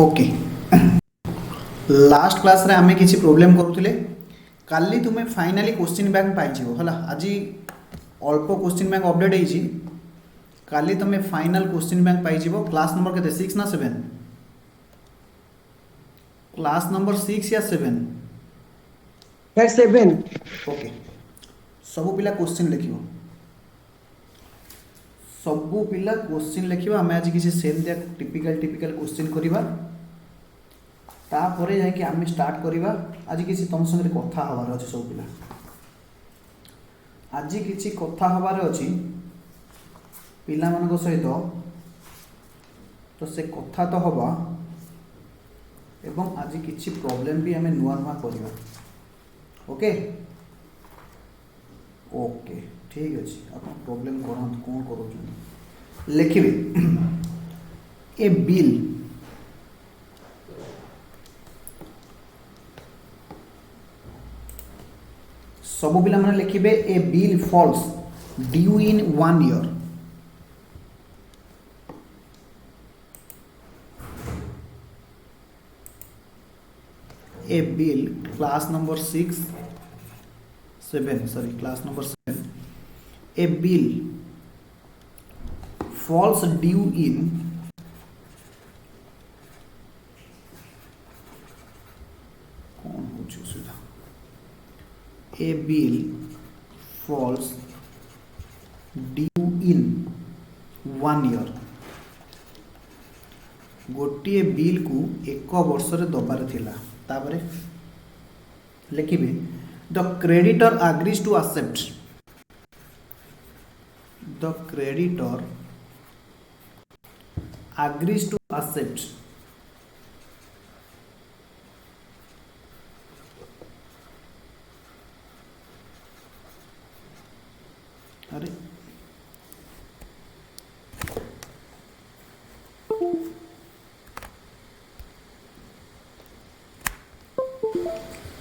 Okay last class रे आमे किसी प्रॉब्लम करूथिले काली तुम्हें फाइनली क्वेश्चन बैंक पाइजिवो हला आज अल्प क्वेश्चन बैंक अपडेट होईची काली तुम्हें फाइनल क्वेश्चन बैंक पाइजिवो क्लास नंबर केते 6 ना 7 क्लास नंबर 6 या 7 सेवन। ओके सबु पिला क्वेश्चन लिखिबो सबु पिला क्वेश्चन लिखिबो आमे आज किसी सेम टिपिकल क्वेश्चन करिबा तापर जाकि आम स्टार्ट करवा आज किसी तुम संगे कथा हबार अच्छे सब पिला आज किसी कथा हबार अच्छी पिला मान सहित तो से कथा तो हवा एवं आज किसी प्रॉब्लम भी आम नुआ नुआ करवा ओके ओके ठीक अच्छे आप प्रॉब्लम कौन कर लिखे ए बिल सबु पिला माने लिखिबे a bill falls due in 1 year a bill class number 6 7 sorry class number 7 a bill falls due in कौन हो सुधा a bill falls due in 1 year गोटे बिल को एक वर्ष दबार थिला तापरे लिखिबे the creditor agrees to accept the creditor agrees to accept अरे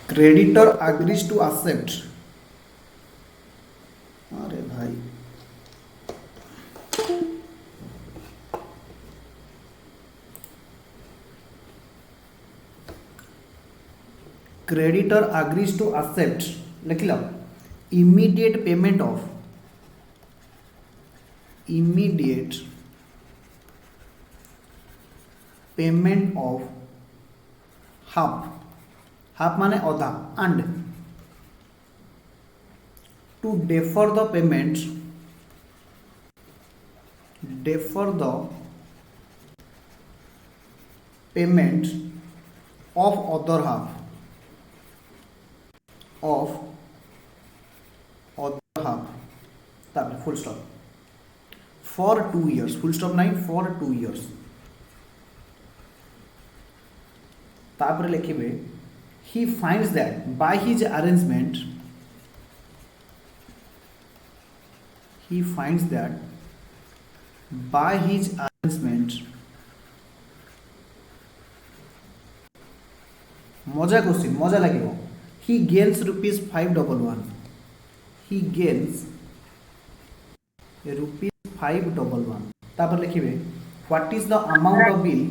क्रेडिटर एग्रीज टू एक्सेप्ट अरे भाई क्रेडिटर एग्रीज टू एक्सेप्ट लिख लो immediate payment of immediate payment of half माने आधा and to defer the payment of other half तापर full stop for 2 years full stop नहीं for 2 years तापर लिखिबे he finds that by his arrangement मजा question मजा लगे he gains rupees 511 he gains rupees 511 तापर लिखिबे what is the amount of bill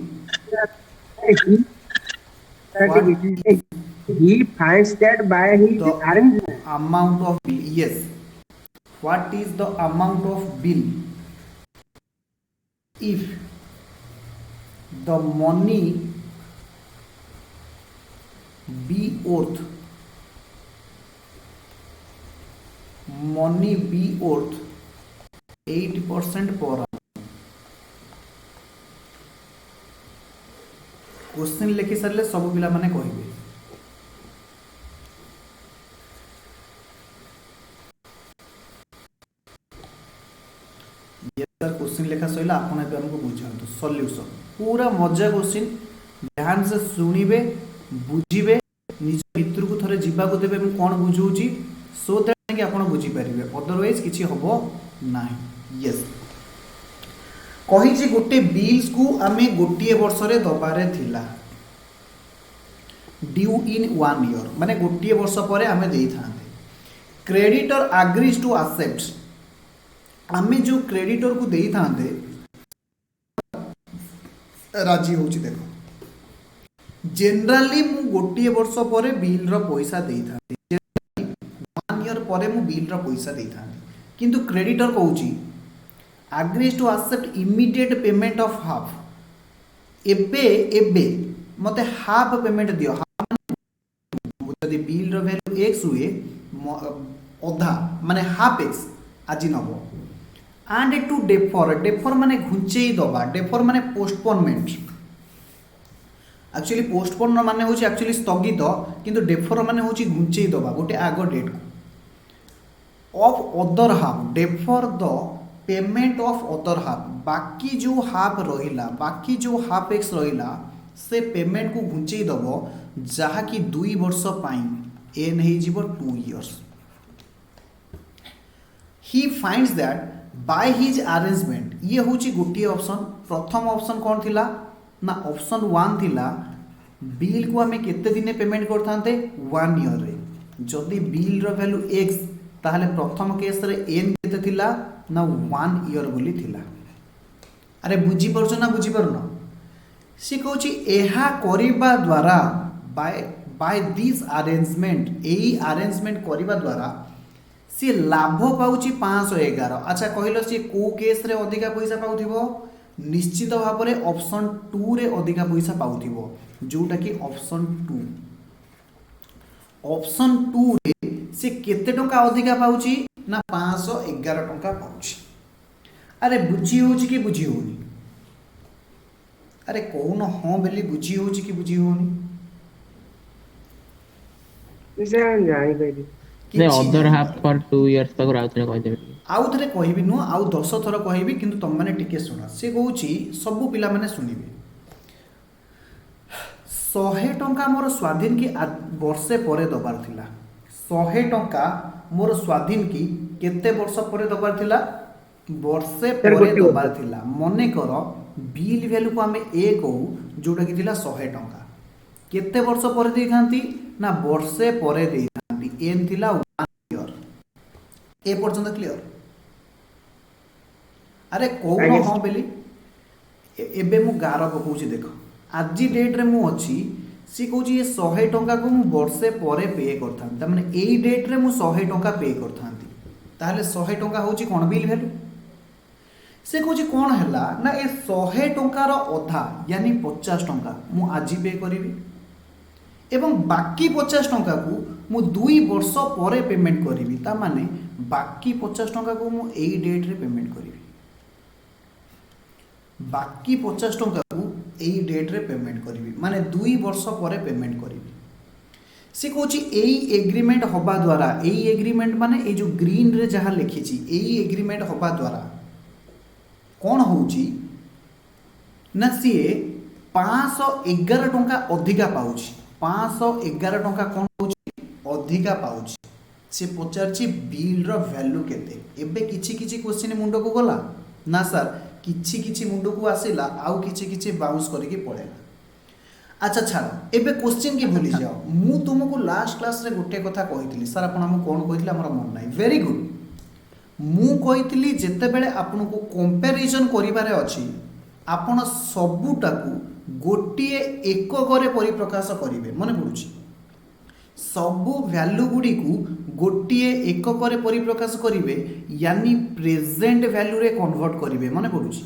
He finds that by his arrangement. Amount of bill yes what is the amount of bill if the money be worth 8% per annum question लिखि सारे सब पिला माने कहिबे ये sir question लिखा सइला आपण ए हमको बुझांतो सॉल्यूशन पूरा मजा क्वेश्चन ध्यान से सुनिबे बुझिबे निज भीतर को थरे जीवा को देबे कोन बुझौची सो दैट कि आपण बुझी परिबे अदरवाइज किछि हबो नाही यस कही गोटे बिल्स को आमे गोटे वर्ष रे दबारे थिला ड्यू इन 1 ईयर माने गोटे वर्ष पर आमे देई थांते क्रेडिटर एग्रीज टू एक्सेप्ट आमे जो क्रेडिटर को देई थांते राजी होची देखो जनरली मु गोटे वर्ष पर बिल रो पैसा दे था 1 ईयर पर मु बिल रो पैसा दे था किंतु creditor कहूची agrees to accept immediate payment of half एबे एबे मते हाफ पेमेंट दियो जदि बिल रो वैल्यू x हुए अधा माने हाफ x आज नबो एंड टू डेफर माने घुंचेई दबा डेफर माने पोस्टपोनमेंट एक्चुअली पोस्टपोन माने होची एक्चुअली स्थगित किंतु डेफर माने होची घुंचेई दबा गोटे आगो डेट को of other half defer the payment of other half बाकी जो हाफ रहिला बाकी जो हाफ एक्स रहिला से पेमेंट को घुंचेई दबो जहा कि 2 वर्ष पाई एन हे जीवो 2 years he finds that by his arrangement ये होची गोटे ऑप्शन प्रथम ऑप्शन कौन थिला ना ऑप्शन 1 थिला बिल को हमें केते दिने पेमेंट करथांते 1 ईयर रे जदि बिल रो वैल्यू x ताहले प्रथम केस रे n केते थिला ना 1 ईयर बोली थिला अरे बुझी परछो ना बुझी परनो सी कहूची एहा करिबा द्वारा बाय दिस अरेंजमेंट एई अरेंजमेंट करिबा द्वारा सी लाभ पाउची 511 अच्छा कहलो सी को केस रे अधिका पैसा पाउथिबो निश्चित भाव में ऑप्शन 2 रे अधिका पैसा पाउथिबो जोटा कि ऑप्शन 2 रे से केते टंका अधिका पाउची ना 511 टंका पाउची अरे बुझी होची कि बुझी होनी अरे कौन हाँ बेली बुझी होची कि बुझी होनी जानी पाइली नहीं अदर हाफ फॉर 2 इयर्स तक राउतरे कहि देबे आउ थरे कहबी नु आउ 10 थर कहबी किंतु तुम माने टिके सुना से कहूची सब पिला माने सुनिबे 100 टंका मोर स्वाधीन की वर्षे परे दबार थिला 100 टंका मोर स्वाधीन की केते वर्ष परे दबार थिला वर्षे परे दबार थिला मने कर बिल वैल्यू को हमें ए कहू जोटा कि थिला 100 टंका केते वर्ष परे देई थांती ना वर्षे परे देई थांती एन थिला 1 ईयर ए पर्यंत क्लियर अरे कौन हाँ बेली एबे मु गार पकाउची देख आज डेट रे मु अच्छी सी कहूँ ये 100 टंका को मु वर्षे परे पे करथांती माने एई डेट रे मु 100 टंका पे करथांती ताहले 100 टंका होची कोन बिल वैल्यू से कहूँ कौन है ना ए 100 टंकार अधा यानी 50 टंका मु आज पे करी एवं बाकी 50 टंका को मु 2 वर्ष परे पेमेंट करी ता माने बाकी 50 टंका को मु एई डेट रे पेमेंट करी बाकी 50 टंका को एई डेट रे पेमेंट करी माने 2 वर्ष परे पेमेंट करी से कहूँ एई एग्रीमेंट हवा द्वारा एई एग्रीमेंट माने ए जो ग्रीन रे जहाँ लिखी एई एग्रीमेंट हवा द्वारा कौन होची ना सी 511 टंका अधिका पाउची 511 टंका कौन होची अधिका पाउची से पचारची बिल रो वैल्यू केते एबे किछि किछि क्वेश्चन मुंडो को गला ना सर किछि किछि मुंडो को आसीला आउ किछि किछि बाउंस करके पड़ेला अच्छा छाड़ एबे क्वेश्चन के भूली जाओ मु तुमको लास्ट क्लास रे गोटे कथा कहितली सर आपण हम कोन कहितली हमर मन नाही वेरी गुड मु कहितली जेते बेले आपण को कंपैरिजन करिबारे अछि आपण सबुटाकू गोटिए एक करे परिप्रकाश करिवे मने पडुची सबु वैल्यू गुडी को गोटिए एक करे परिप्रकाश करिवे यानी प्रेजेंट वैल्यू रे कन्वर्ट करिवे मने पडुची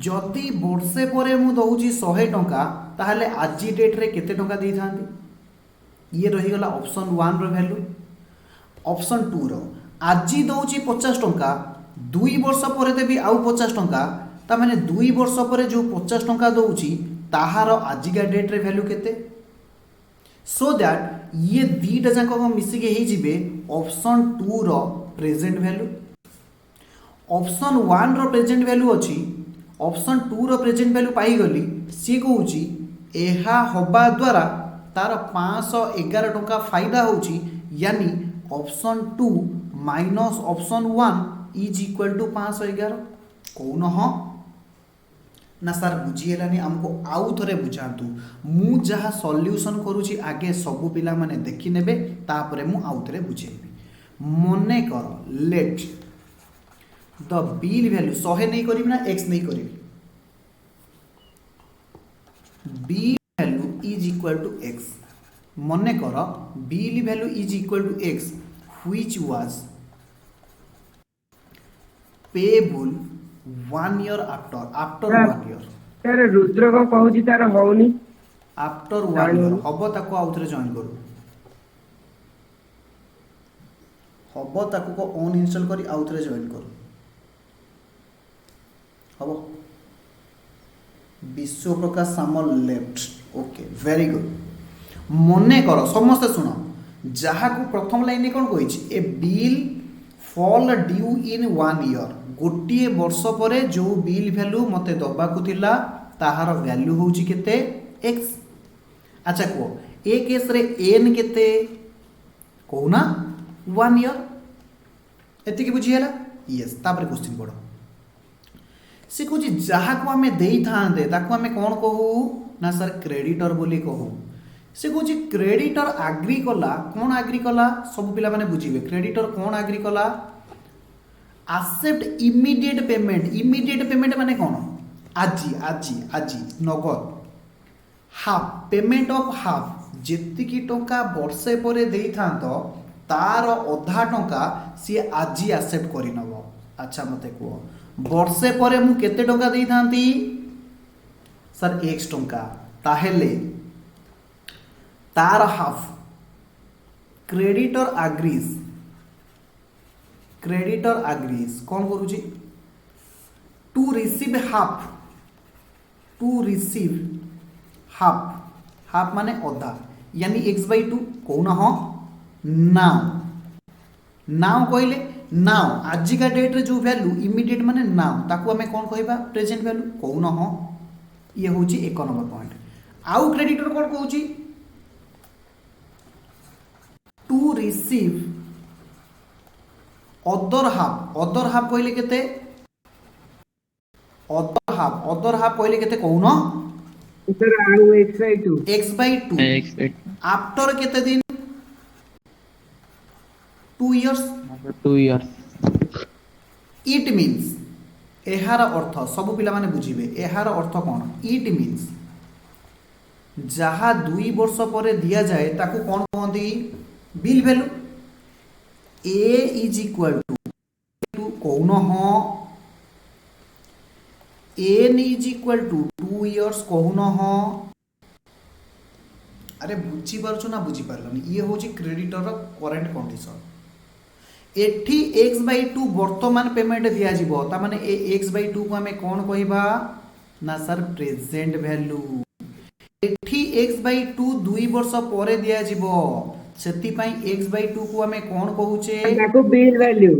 जदि वर्षे परे मु दउची 100 टंका ताहले आजी डेट रे केते टंका देई थांती ये रही गला ऑप्शन 1 रो वैल्यू ऑप्शन 2 रो आजी दउची 50 टंका 2 वर्ष परे देबी आउ 50 टंका ता माने 2 वर्ष परे जो 50 टंका दउची ताहार आजिका डेट रे वैल्यू केते सो दैट ये दीटा जाक मिसिक ही जिबे ऑप्शन 2 रो प्रेजेंट वैल्यू ऑप्शन 1 रो प्रेजेंट वैल्यू अछि ऑप्शन 2 रो प्रेजेंट वैल्यू पाई गली सी कहूची एहा हबा द्वारा तार 511 टंका फायदा होची यानी option 2 minus option 1 is equal to 511 कौन हाँ ना सर बुझीगलानी आमको आउ थे बुझातु मु जहाँ सॉल्यूशन करुची आगे सबु पिला माने देखि नेबे तापरे मु आउ थे बुझेबी मने कर लेट द बिल वैल्यू 100 नहीं करी ना x नहीं करी bill value is equal to x मने कर bill value is equal to x which was payable 1 year after 1 year sir Rudra को कहूची तार होउनी आफ्टर 1 ईयर हब ताको आउथरे जॉइन करू हब ताको को ऑन इंस्टॉल करी आउथरे जॉइन करू हब विश्व प्रकाश सामल लेफ्ट ओके वेरी गुड मने कर समस्त शुण जहाँ को प्रथम लाइन कौन कही a bill fall due in 1 year गोटे वर्ष पर जो बिल वैल्यू मते दबाकू थिला ताहार वैल्यू होची केते x अच्छा कह ए केस रे n केते कहूना 1 ईयर एतिकी बुझी हैला यस तापर क्वेश्चन पढ़ो से कौन जहाँ को आम दे था आम कौन कहू ना सर क्रेडिटर बोली कहू से कौन क्रेडिटर आग्री कला कौन आग्री कला सब पिला माने बुझीबे क्रेडिटर कौन आग्री कला एक्सेप्ट इमीडिएट पेमेंट माने कौन आजी आजी आजी नगद हाफ पेमेंट ऑफ हाफ जेतिकी टंका वर्षे पर दे था तार अधा टंका सी आजी एक्सेप्ट करि नबो अच्छा मते कह वर्षे पर मु केते टंका दे थांती सर x टंका ताहेले तार हाफ क्रेडिटर आग्रीज कौन करूची टू रिसीव हाफ माने अधा यानी x/2 कौन हाँ नाउ कहले नाउ आजिका डेट रे जो वैल्यू इमीडिएट माने नाउ ताकू हमें कौन कहबा प्रेजेंट वैल्यू कौन हाँ ये होची 1 नंबर पॉइंट आउ क्रेडिटर कौन कहूची टू रिसीव अदर हाफ कहले केते अदर हाफ कहले केते कौन सर आउ x/2 आफ्टर केते दिन 2 इयर्स इट मीन्स एहार अर्थ सब पिला माने बुझीबे एहार अर्थ कौन इट मीन्स जहाँ 2 वर्ष पर दिया जाए ताकू कौन कहती bill value A is equal to कौन हाँ N is equal to 2 years कौन हाँ अरे बुझी पारछु ना बुझी पारलनी ये होची क्रेडिटर करेंट कंडीशन एठी x/2 वर्तमान पेमेंट दिया जिवो ता माने ए x/2 को हमें कौन कहबा ना सर प्रेजेंट वैल्यू एठी x/2 2 वर्ष पर दिया जिवो सेति पई x/2 को हमें कौन कहूचे ताको बिल वैल्यू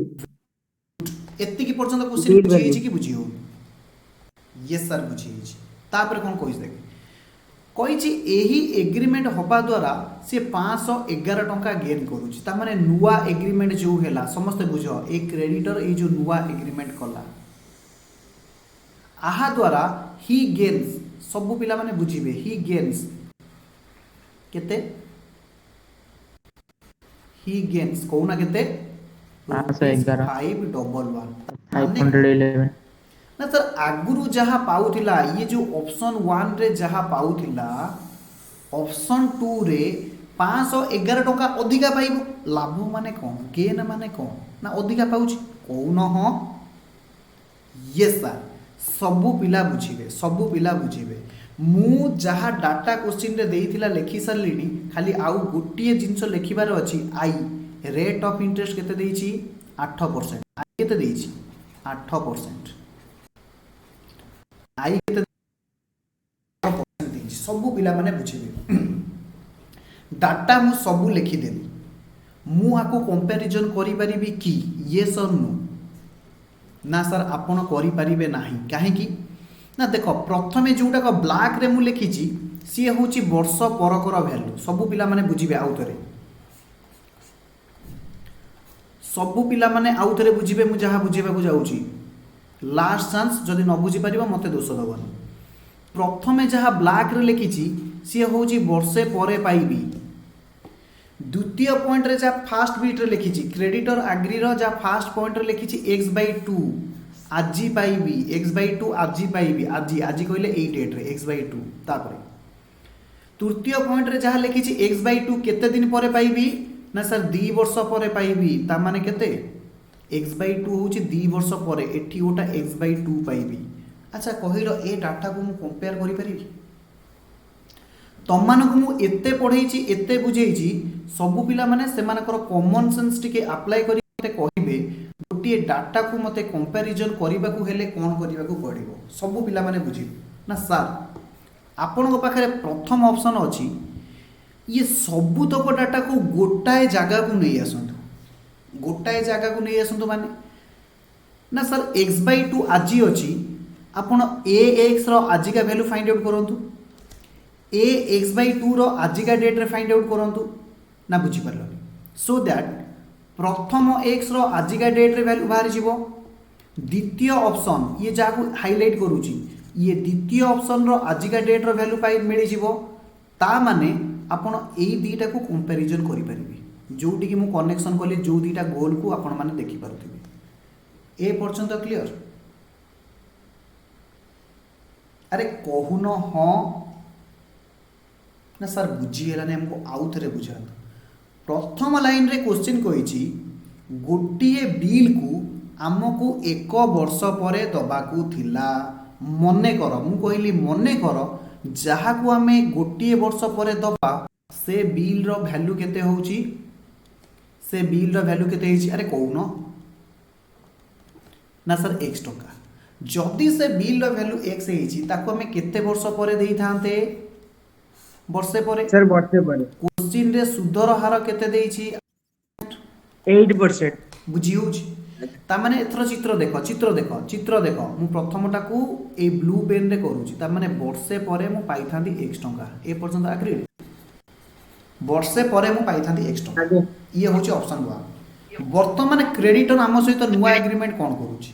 एत्ति की पर्यंत क्वेश्चन बुझी छि कि बुझी हो यस सर बुझी छि तापर कौन कहिस देख कही एही एग्रीमेंट हवा द्वारा सी 511 टंका गेन करुच्ची ता माने नुआ एग्रीमेंट जो हैला समस्त बुझ ए क्रेडिटर ए जो नुआ एग्रीमेंट कला आहा द्वारा ही गेन्स सब पिला माने बुझीबे ही गेन्स केते ही गेन्स कोना केते 511 511 ना सर आगुरु जहाँ पाउथिला ये जो ऑप्शन 1 रे जहाँ पाउथिला ऑप्शन 2 रे 511 टंका अधिका पाइबो लाभ माने कौन गेन माने कौन ना अधिका पाउछ कौन हाँ यस सर सबु पिला बुझीबे मु जहाँ डाटा क्वेश्चन रे देइथिला लेखि सरलिनी खाली आउ गोटिए जिंस लेखिबार अछि आई रेट ऑफ इंटरेस्ट केते देइछि 8% आई केते देइछि 8% आई केते सबु पिला माने बुझीबे डाटा मु सबु लिखि देली मु आको कंपैरिजन करि परिबी कि यस और नो ना सर आपण करि परिबे नाही काहे कि ना देखो प्रथमे जोटा को ब्लैक रे मु लिखिची सी होची वर्ष परकर वैल्यू सबु पिला माने बुझीबे आउतरे सबु पिला माने आउतरे बुझीबे मु जहा बुझीबा को जाउची लास्ट चांस जदि न बुझी पारिबा मते दोष दबनी प्रथमे जहाँ ब्लैक रे लिखिची सी होची वर्षे परे पाइबी द्वितीय पॉइंट रे जहाँ फास्ट बीट रे लिखिची क्रेडिटर आग्री रो जहाँ फास्ट पॉइंट रे लिखिची x/2 आजी पाइबी x/2 आजी पाइबी आजी आजी कहले 8 रे x/2 तापरे तृतीय पॉइंट रे जहाँ लिखी x/2 केते दिन पर पाइबी ना सर 2 वर्ष पर पाइबी ता माने केते x/2 होची 2 वर्ष पर एठी ओटा x/2 पाइबी। अच्छा कहिलो ए डाटा को मु कंपेयर करि परिबी तम मानक मु एते पढेइची एते बुझेइची सब पिला माने सेमानकर कॉमन सेंस टिके अप्लाई करि मते कहिबे गोटे डाटा को मते कंपैरिजन करबा को हेले कोन करबा को पड़िबो सब पिला माने बुझी ना सर आपण पाखे प्रथम ऑप्शन अच्छी ये सबुतक डाटा को गोटाए जगह को नहीं आसतु गोटाए जगह को नहीं आसतु माने ना सर x/2 आज अच्छी आपण ax रो आजिका वैल्यू फाइंड आउट करंतु ax/2 रो आजिका डेट रे फाइंड आउट करंतु ना बुझी परलनी सो दैट प्रथम x रो आजिका डेट रे वैल्यू बाहर जीवो द्वितीय ऑप्शन ये जाको हाईलाइट करूची ये द्वितीय ऑप्शन रो आजिका डेट रो वैल्यू पाई मिली जीवो ता माने आपण एई दीटा को कंपैरिजन करि परिबे जोटी कि मु कनेक्शन कले जो दीटा गोल को आपण माने देखि पारुथिबे ए पर्यंत क्लियर अरे कहून हाँ ना सर बुझी है हमको आउ थे बुझा प्रथम लाइन रे क्वेश्चन कही गोटे बिल को आमको 1 वर्ष पर दबाकू थिला मने कर मु कहली मने कर जहा को आमे गोटे वर्ष पर दबा से बिल रो वैल्यू केते होउची से बिल रो वैल्यू केते होइची अरे कहून ना सर x टका जदि से बिल रो वैल्यू x होइची ताको आमे केते वर्ष पर देई थांते वर्षे पर सर वर्षे पर क्वेश्चन रे सुधर हार केते देइची 8% बुझी होउची ता माने एथरो चित्र देखो मु प्रथमटा को ए ब्लू पेन रे करूची ता माने वर्षे परे मु पाई थांदी x टका ए पर्यंत एग्री वर्षे परे मु पाई थांदी x टका ये होची ऑप्शन 1 वर्तमान क्रेडिटर आम सहित नुआ एग्रीमेंट कोन करूची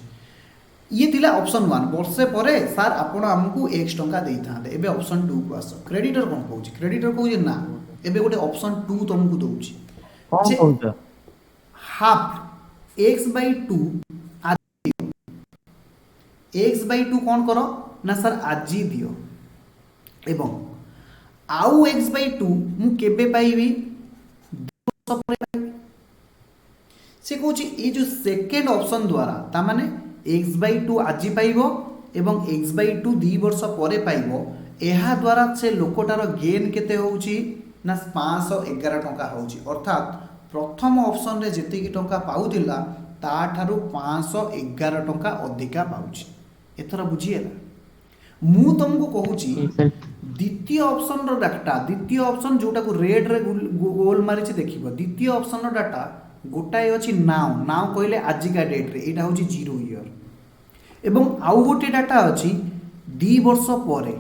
ये थिला ऑप्शन 1 वर्षे परे सर आपण हमकु x टका देई थांदे एबे ऑप्शन 2 को आसो क्रेडिटर कोन कहूची क्रेडिटर कहूची ना एबे गोटे ऑप्शन 2 तुमको दउची कोन कहूछ हाफ x/2 x/2 कौन करो ना सर आज दियो एवं आउ x/2 मु केबे पाइबी से कहूँ ये जो सेकेंड ऑप्शन द्वारा ता माने x/2 आज पाइबो एवं x/2 2 वर्ष पर पाइबो एहा द्वारा से लोकटार गेन केते होउची ना 511 टका होउची अर्थात प्रथम ऑप्शन रे जेतिकी टंका पाउतिला ता ठारू 511 टंका अधिका पाउची एथरा बुझिएला मु तुमको कहूची द्वितीय ऑप्शन रो डाटा द्वितीय ऑप्शन जोटा को रेड रे गोल मारी छी देखिबो द्वितीय ऑप्शन रो डाटा गोटाए अछि नाउ कहले आजिका डेट रे एटा होची 0 ईयर एवं आउ गोटे डाटा अछि 2 वर्ष परे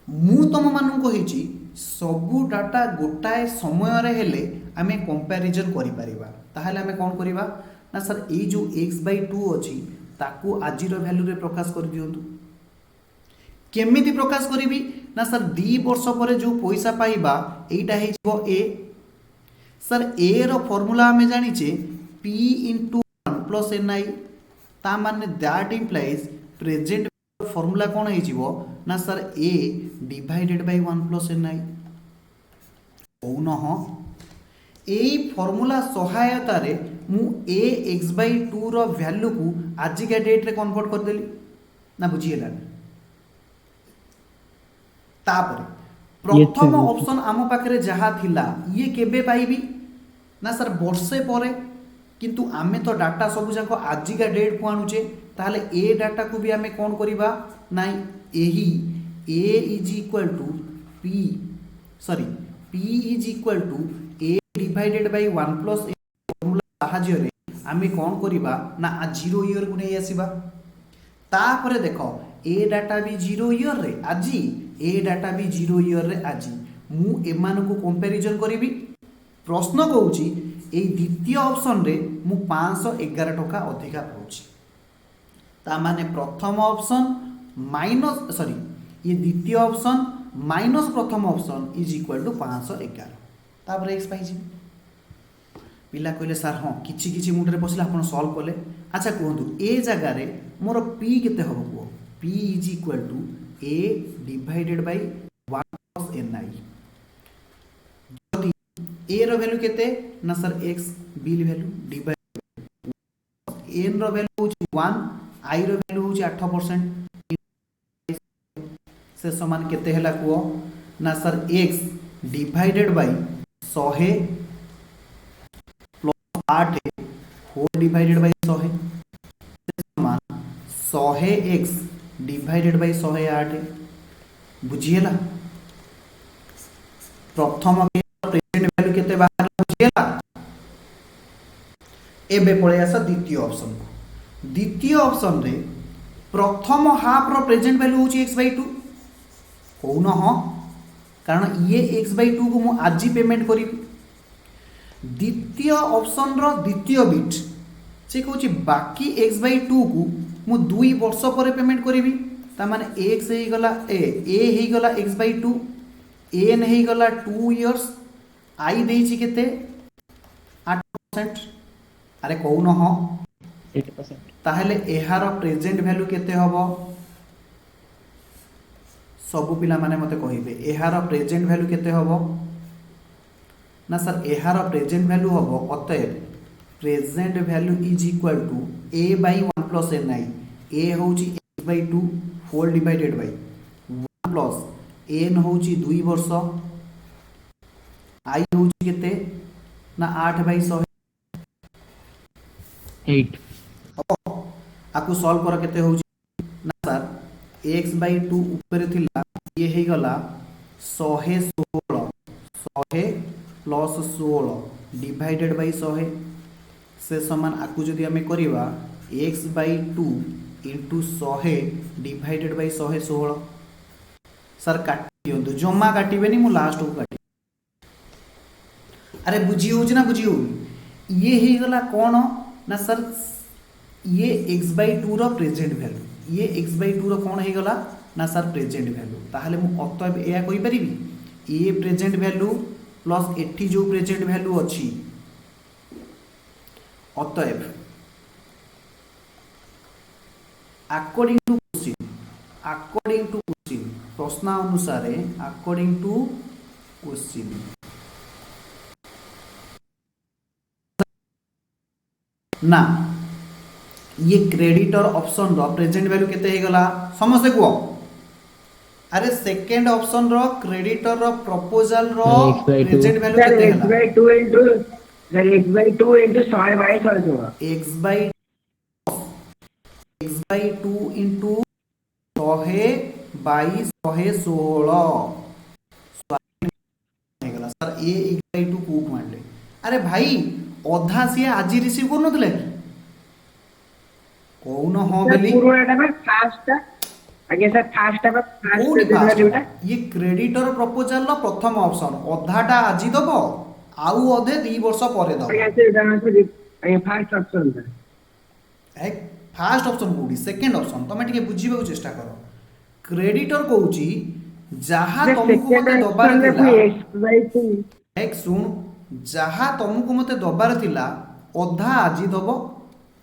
मु तुम मानु कहिची सबु डाटा गोटाए समय रे हेले आमे कंपैरिजन करि परिबा ताहाले आमे कोन करिबा ना सर ए जो x/2 अछि ताकू आजिर वैल्यू रे प्रकाश कर दियंतु केमिति प्रकाश करिवि ना सर 2 वर्ष पर जो पैसा पाइबा एटा हे जबो a सर a रो फार्मूला आमे जानि छे p * 1 + ni ता माने दैट इंप्लाइज प्रेजेंट फार्मूला कोन हे जबो ना sir a divided by 1 + ni own ह एई फार्मूला सहायता रे मु a x/2 रो वैल्यू को आजिका डेट रे कन्वर्ट कर देली ना बुझिएला तापर प्रथम ऑप्शन आम पाखरे जहा थिला ये केबे पाइबी ना सर वर्षे परे किंतु आमे तो डाटा सब जाको आजिका डेट को आणुचे ताहले ए डाटा को भी आमे कोन करिबा नाइ एही a = p a divided by 1 + a formula साहाଯ୍य रे आमे कोन करिबा ना 0 ईयर को नै आसीबा तापरे देखो ए डाटा भी 0 ईयर रे आजी ए डाटा भी 0 ईयर रे आजी मु एमान को कंपैरिजन करिवि प्रश्न कहूची ए द्वितीय ऑप्शन रे मु 511 टका अधिका पाउची ता माने प्रथम ऑप्शन माइनस ये द्वितीय ऑप्शन माइनस प्रथम ऑप्शन = 511 तापर x पाइजी पिला कहले सर हाँ किछि मुंडरे पसिला आपण सॉल्व कले अच्छा कहंतु ए जगह रे मोर p केते हबो को p = a divided by 1 + NI जदि ए रो वैल्यू केते ना sir x b value divide n रो वैल्यू होची 1 i रो वैल्यू होची 8% से समान केते हैला को ना sir x divided by 100 plus 8 whole divided by 100 समान 100x डिवाइडेड बाय 108 बुझिएला प्रथम प्रेजेंट वैल्यू केते बाहर बुझिएला एबे पळे आसा द्वितीय ऑप्शन को द्वितीय ऑप्शन रे प्रथम हाफ रो प्रेजेंट वैल्यू होची x/2 कोन ह कारण ये x/2 को मु आज पेमेंट करी द्वितीय ऑप्शन रो द्वितीय बिट से कहूची बाकी x/2 को मु 2 वर्ष पर पेमेंट करी ता माने x हे गला a हे गला x/2 n हे गला 2 इयर्स i देछि केते 8% अरे कोन ह 8% ताहले एहार प्रेजेंट वैल्यू केते हबो सब पिला माने मते कहिबे एहार प्रेजेंट वैल्यू केते हबो ना सर एहार प्रेजेंट वैल्यू हबो अतएव present value is equal to a by 1 plus ni a होची x/2 whole divided by 1 plus n होची 2 वर्ष i होची केते ना 8/100 8 आकु सॉल्व कर केते होची ना सर x/2 ऊपर थिला ये हे गला 116 प्लस 16 डिवाइडेड बाय 100 से समान आकु जदि हमें करिवा x/2 into 100 divided by 116 sir काटी दियंतु जम्मा काटिबेनी मु लास्ट को काटी अरे बुझी होची ना बुझी हो ये हे गला कोन ना सर ये x/2 रो प्रेजेंट वैल्यू ये x/2 रो कोन हे गला ना सर प्रेजेंट वैल्यू ताहले मु अतएव एया कहि परिबी ये प्रेजेंट वैल्यू प्लस एठी जो प्रेजेंट वैल्यू अछि अतएव अकॉर्डिंग टू क्वेश्चन प्रश्न अनुसार अकॉर्डिंग टू क्वेश्चन ना ये क्रेडिटर ऑप्शन रो प्रेजेंट वैल्यू केते हे गला समझे को अरे सेकंड ऑप्शन रो क्रेडिटर रो प्रपोजल रो प्रेजेंट वैल्यू केते x by 2 into x/2 into 100 by 100 x/2 into 100 by 116 गला सर ए x/2 को मानले अरे भाई अधा से आज रिसीव कर नथले कोन हो बेली पुरोटा में फास्ट आगे सर फास्ट है फास्ट ये क्रेडिटर प्रपोजल रो प्रथम ऑप्शन अधाटा आज दबो आउ अधे 2 वर्ष परे दबो आगे फास्ट ऑप्शन है फास्ट ऑप्शन कोडी सेकंड ऑप्शन तमे टिके बुझीबा चेष्टा करो क्रेडिटर कहूची जहा तुमको मते दबार थिला एक सुन जहा तुमको मते दबार थिला अधा आज दबो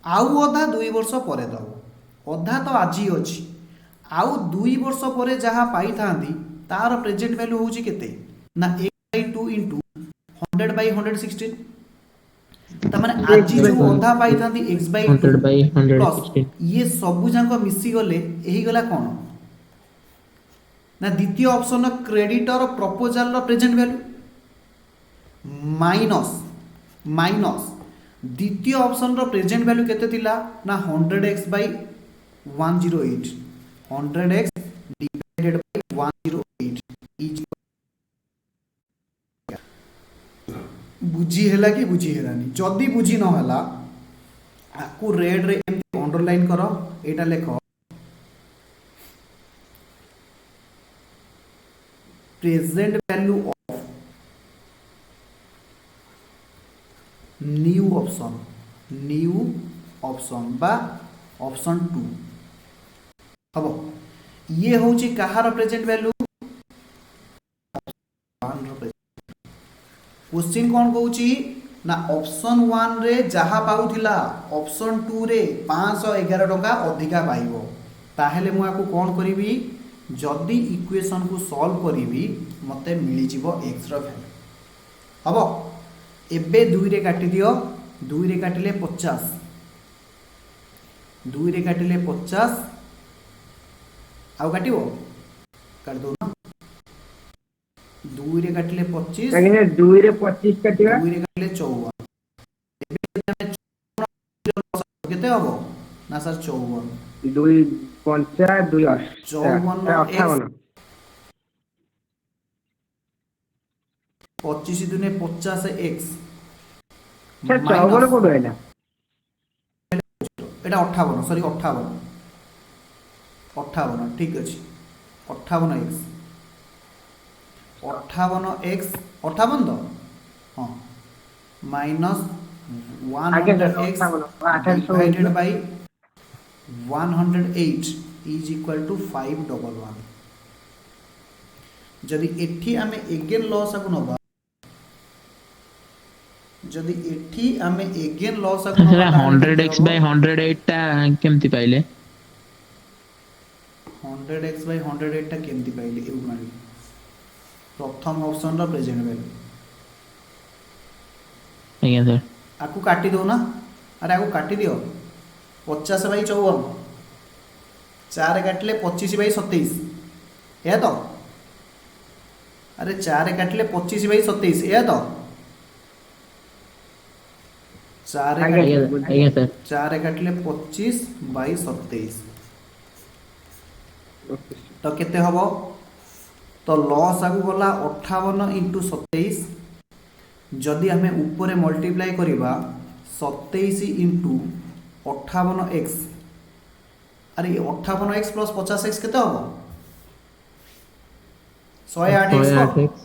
आउ अधा 2 वर्ष परे दबो अधा तो आज अछि आउ 2 वर्ष परे जहा पाई थांती तार प्रेजेंट वैल्यू होची केते ना 1/2 into 100 by 116 त माने आज जो अधा पाई थांती x/2 100 by 116 ये सब जांक मिसी गले एही गला कोन ना द्वितीय ऑप्शन क्रेडिटर प्रपोजल रो प्रेजेंट वैल्यू माइनस द्वितीय ऑप्शन रो प्रेजेंट वैल्यू केते थिला ना 100x by 108 100x divided by 108 is बुझी हैला कि बुझी हैलानी जदी बुझी न हैला आकु रेड रे एमती अंडरलाइन करो एटा लेखो present value of new option बा ऑप्शन 2 हबो ये होची कहार प्रेजेंट वैल्यू क्वेश्चन कौन कहूची ना ऑप्शन 1 रे जहा पाउथिला ऑप्शन 2 रे 511 टका अधिका पाइबो ताहेले मु आकु कोन करिवि जदि इक्वेशन को सॉल्व करी मते मिली जीवो x रो वैल्यू हबो एबे 2 रे काटी दियो 2 रे काटिले 50 2 रे काटिले 50 आउ काटिबो काट दो ना 2 रे काटिले 25 आगे 2 रे 25 काटिबा 2 रे काटिले 54 केते हबो ना सर 54 2 5 2 54 58 25 दुने 50 x सर 54 कोड हैला एटा 58 सॉरी 58 58 ठीक अछि 58x 58x 58 तो हां माइनस आगे sir 100x 58 divided by 108 is equal to 511 जदि एठी आमे एगेन लॉस आकु नबा जदि एठी आमे एगेन लॉस आकु सर नबा 100x by 108 टा केमति पाइले 100x by 108 टा केमति पाइले एउ मारी प्रथम ऑप्शन रो प्रेजेंट वैल्यू आज्ञा सर आकु काटी दो ना अरे आकु काटी दियो 50 बाई 54 4 काटले 25 बाई 27 या तो अरे 4 काटले 25 बाई 27 या तो 4 आज्ञा सर 4 काटले 25 बाई 27 तो केते हबो तो लॉस आगु गला 58 इंटू 27 जदि हमें ऊपर मल्टीप्लाई करिबा 27 इंटू 58x अरे 58x प्लस 50x केते हबो 108x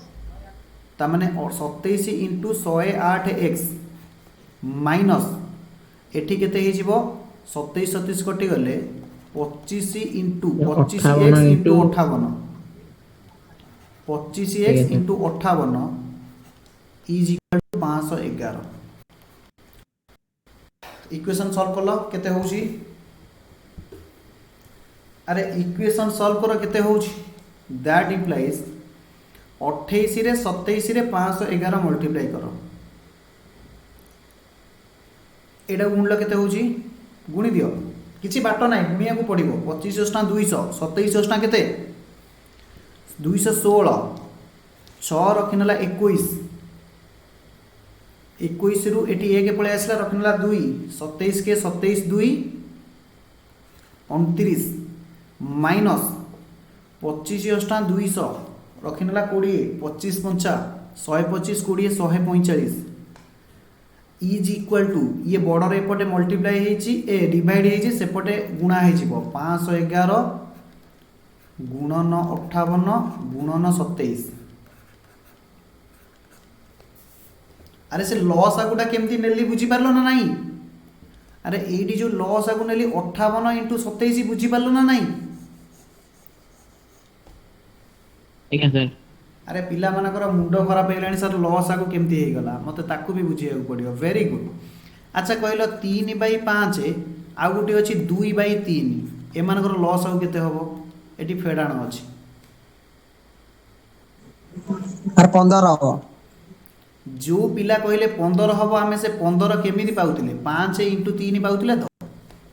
ता माने 27 इंटू 108x माइनस एठी केते हे जिवो 27 37 कटि गले 25 into 25x into 58 25x into 58 is equal to 511 equation solve करलो केते होउची अरे इक्वेशन सॉल्व करो केते होउची दैट इंप्लाइज 28 रे 27 रे 511 मल्टीप्लाई करो एडा गुणलो केते होउची गुणी दियो किछि बाटो नाही गुणिया को पड़िबो 25 टा 200 27 टा केते 216 6 रखिनला 21 21 रु एटी 1 पळे आसला रखिनला 2 27 के 27 2 29 माइनस 25 टा 200 रखिनला 20 25 5 125 20 145 इज इक्वल टू ये बॉर्डर एपटे मल्टीप्लाई हेची ए डिवाइड हेची सेपटे गुणा हेजिबो 511 गुणन 58 गुणन 27 अरे से लॉस आगुटा केमती नेली बुझी पारलो ना नहीं अरे एडी जो लॉस आगु नेली 58 इंटू 27 बुझी पारलो ना नहीं आज्ञा सर अरे पिला मानकर मुंड खराब हेलानी सर लॉस आगु केमती हे गला मते ताकू भी बुझिया पड़ियो वेरी गुड अच्छा कहलो 3 बाई 5 आ गुटी अछि 2 बाई 3 ए मानकर लॉस आगु केते हबो एटी फेडाण अछि आर 15 हो जो पिला कहले 15 हबो आमे से 15 केमिति पाउतिले 5 इंटू 3 पाउतिले तो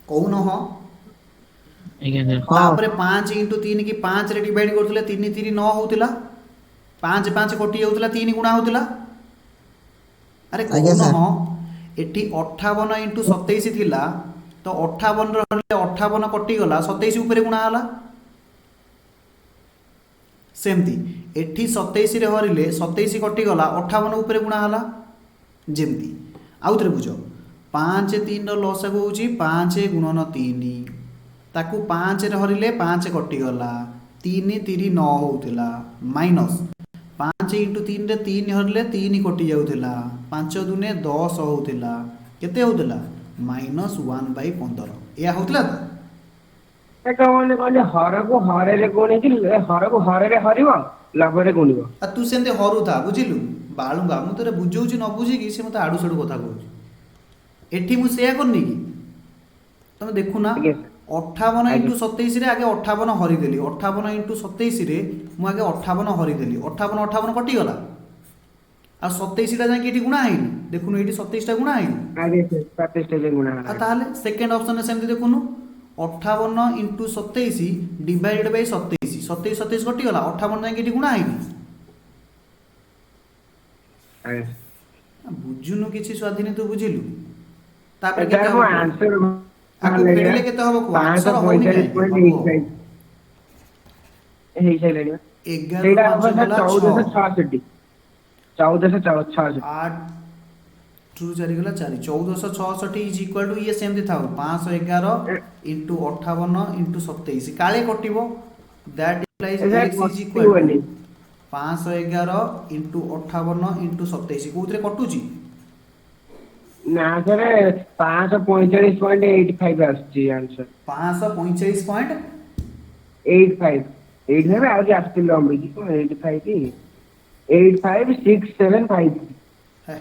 कहू न हो आज्ञा सर तापरे 5 इंटू 3 की 5 रे डिवाइड करथुले 3 3 9 होतिला 5 5 कटि जाउतिला 3 गुणा होतिला अरे कहू न हो एटी 58 इंटू 27 थिला तो 58 रहले 58 कटि गला 27 ऊपर गुणा हला सेमती एठी 27 रे हरिले 27 कटि गला 58 ऊपर गुणा हला जेमती आउतरे बुझो 5 3 रो लॉस को होची 5 गुणन 3 ताकू 5 रे हरिले 5 कटि गला 3 3 9 होतिला माइनस 5 इंटू 3 रे 3 हरले 3 कटि जाउतिला 5 दुने 10 होतिला केते होतिला -1/15 या होतिला तो कहने कहले हर को हरे रे गुणी कि हर को हरे रे हरिबो लाभ रे गुणिबो आ तू सेंते हरु था बुझिलु बाळुंगा मु तोरे बुझौची न बुझी कि से मते आडू सडू कथा कहू एठी मु सेया करनी कि तुम देखु ना 58 इंटू 27 रे आगे 58 हरिदेली 58 इंटू 27 रे मु आगे 58 हरिदेली 58 58 कटिगला आ 27 टा जाके एठी गुणा हैनी देखुनु एठी 27 टा गुणा हैनी आगे से 27 टे गुणा आ ताहले सेकंड ऑप्शन रे सेमति देखुनु 58 इंटू 27 डिवाइडेड बाय 27 27 27 कटिगला 58 जाके एठी गुणा हैनी आगे बुझुनु किछि स्वाधीन तू बुझिलु तापर एटा केते को हबो आंसर आकु फेडले केते हबो को आंसर होउनी काई 545.85 हेई छै लेडी 11 ସେଇଟା ହବ 5 ସାର୍ ଗଲା 1466 1466 8 टू 4 गला 4 1466 इज इक्वल टू ये सेम थाउ 511 इंटू 58 इंटू 27 काले कटिबो that implies x is equal to 511 into 58 into 27 कोउतरे कटुची ना सर 545.85 आछी आंसर 545.85 85 आज आस्तिल लंबी की 85 की 85675 है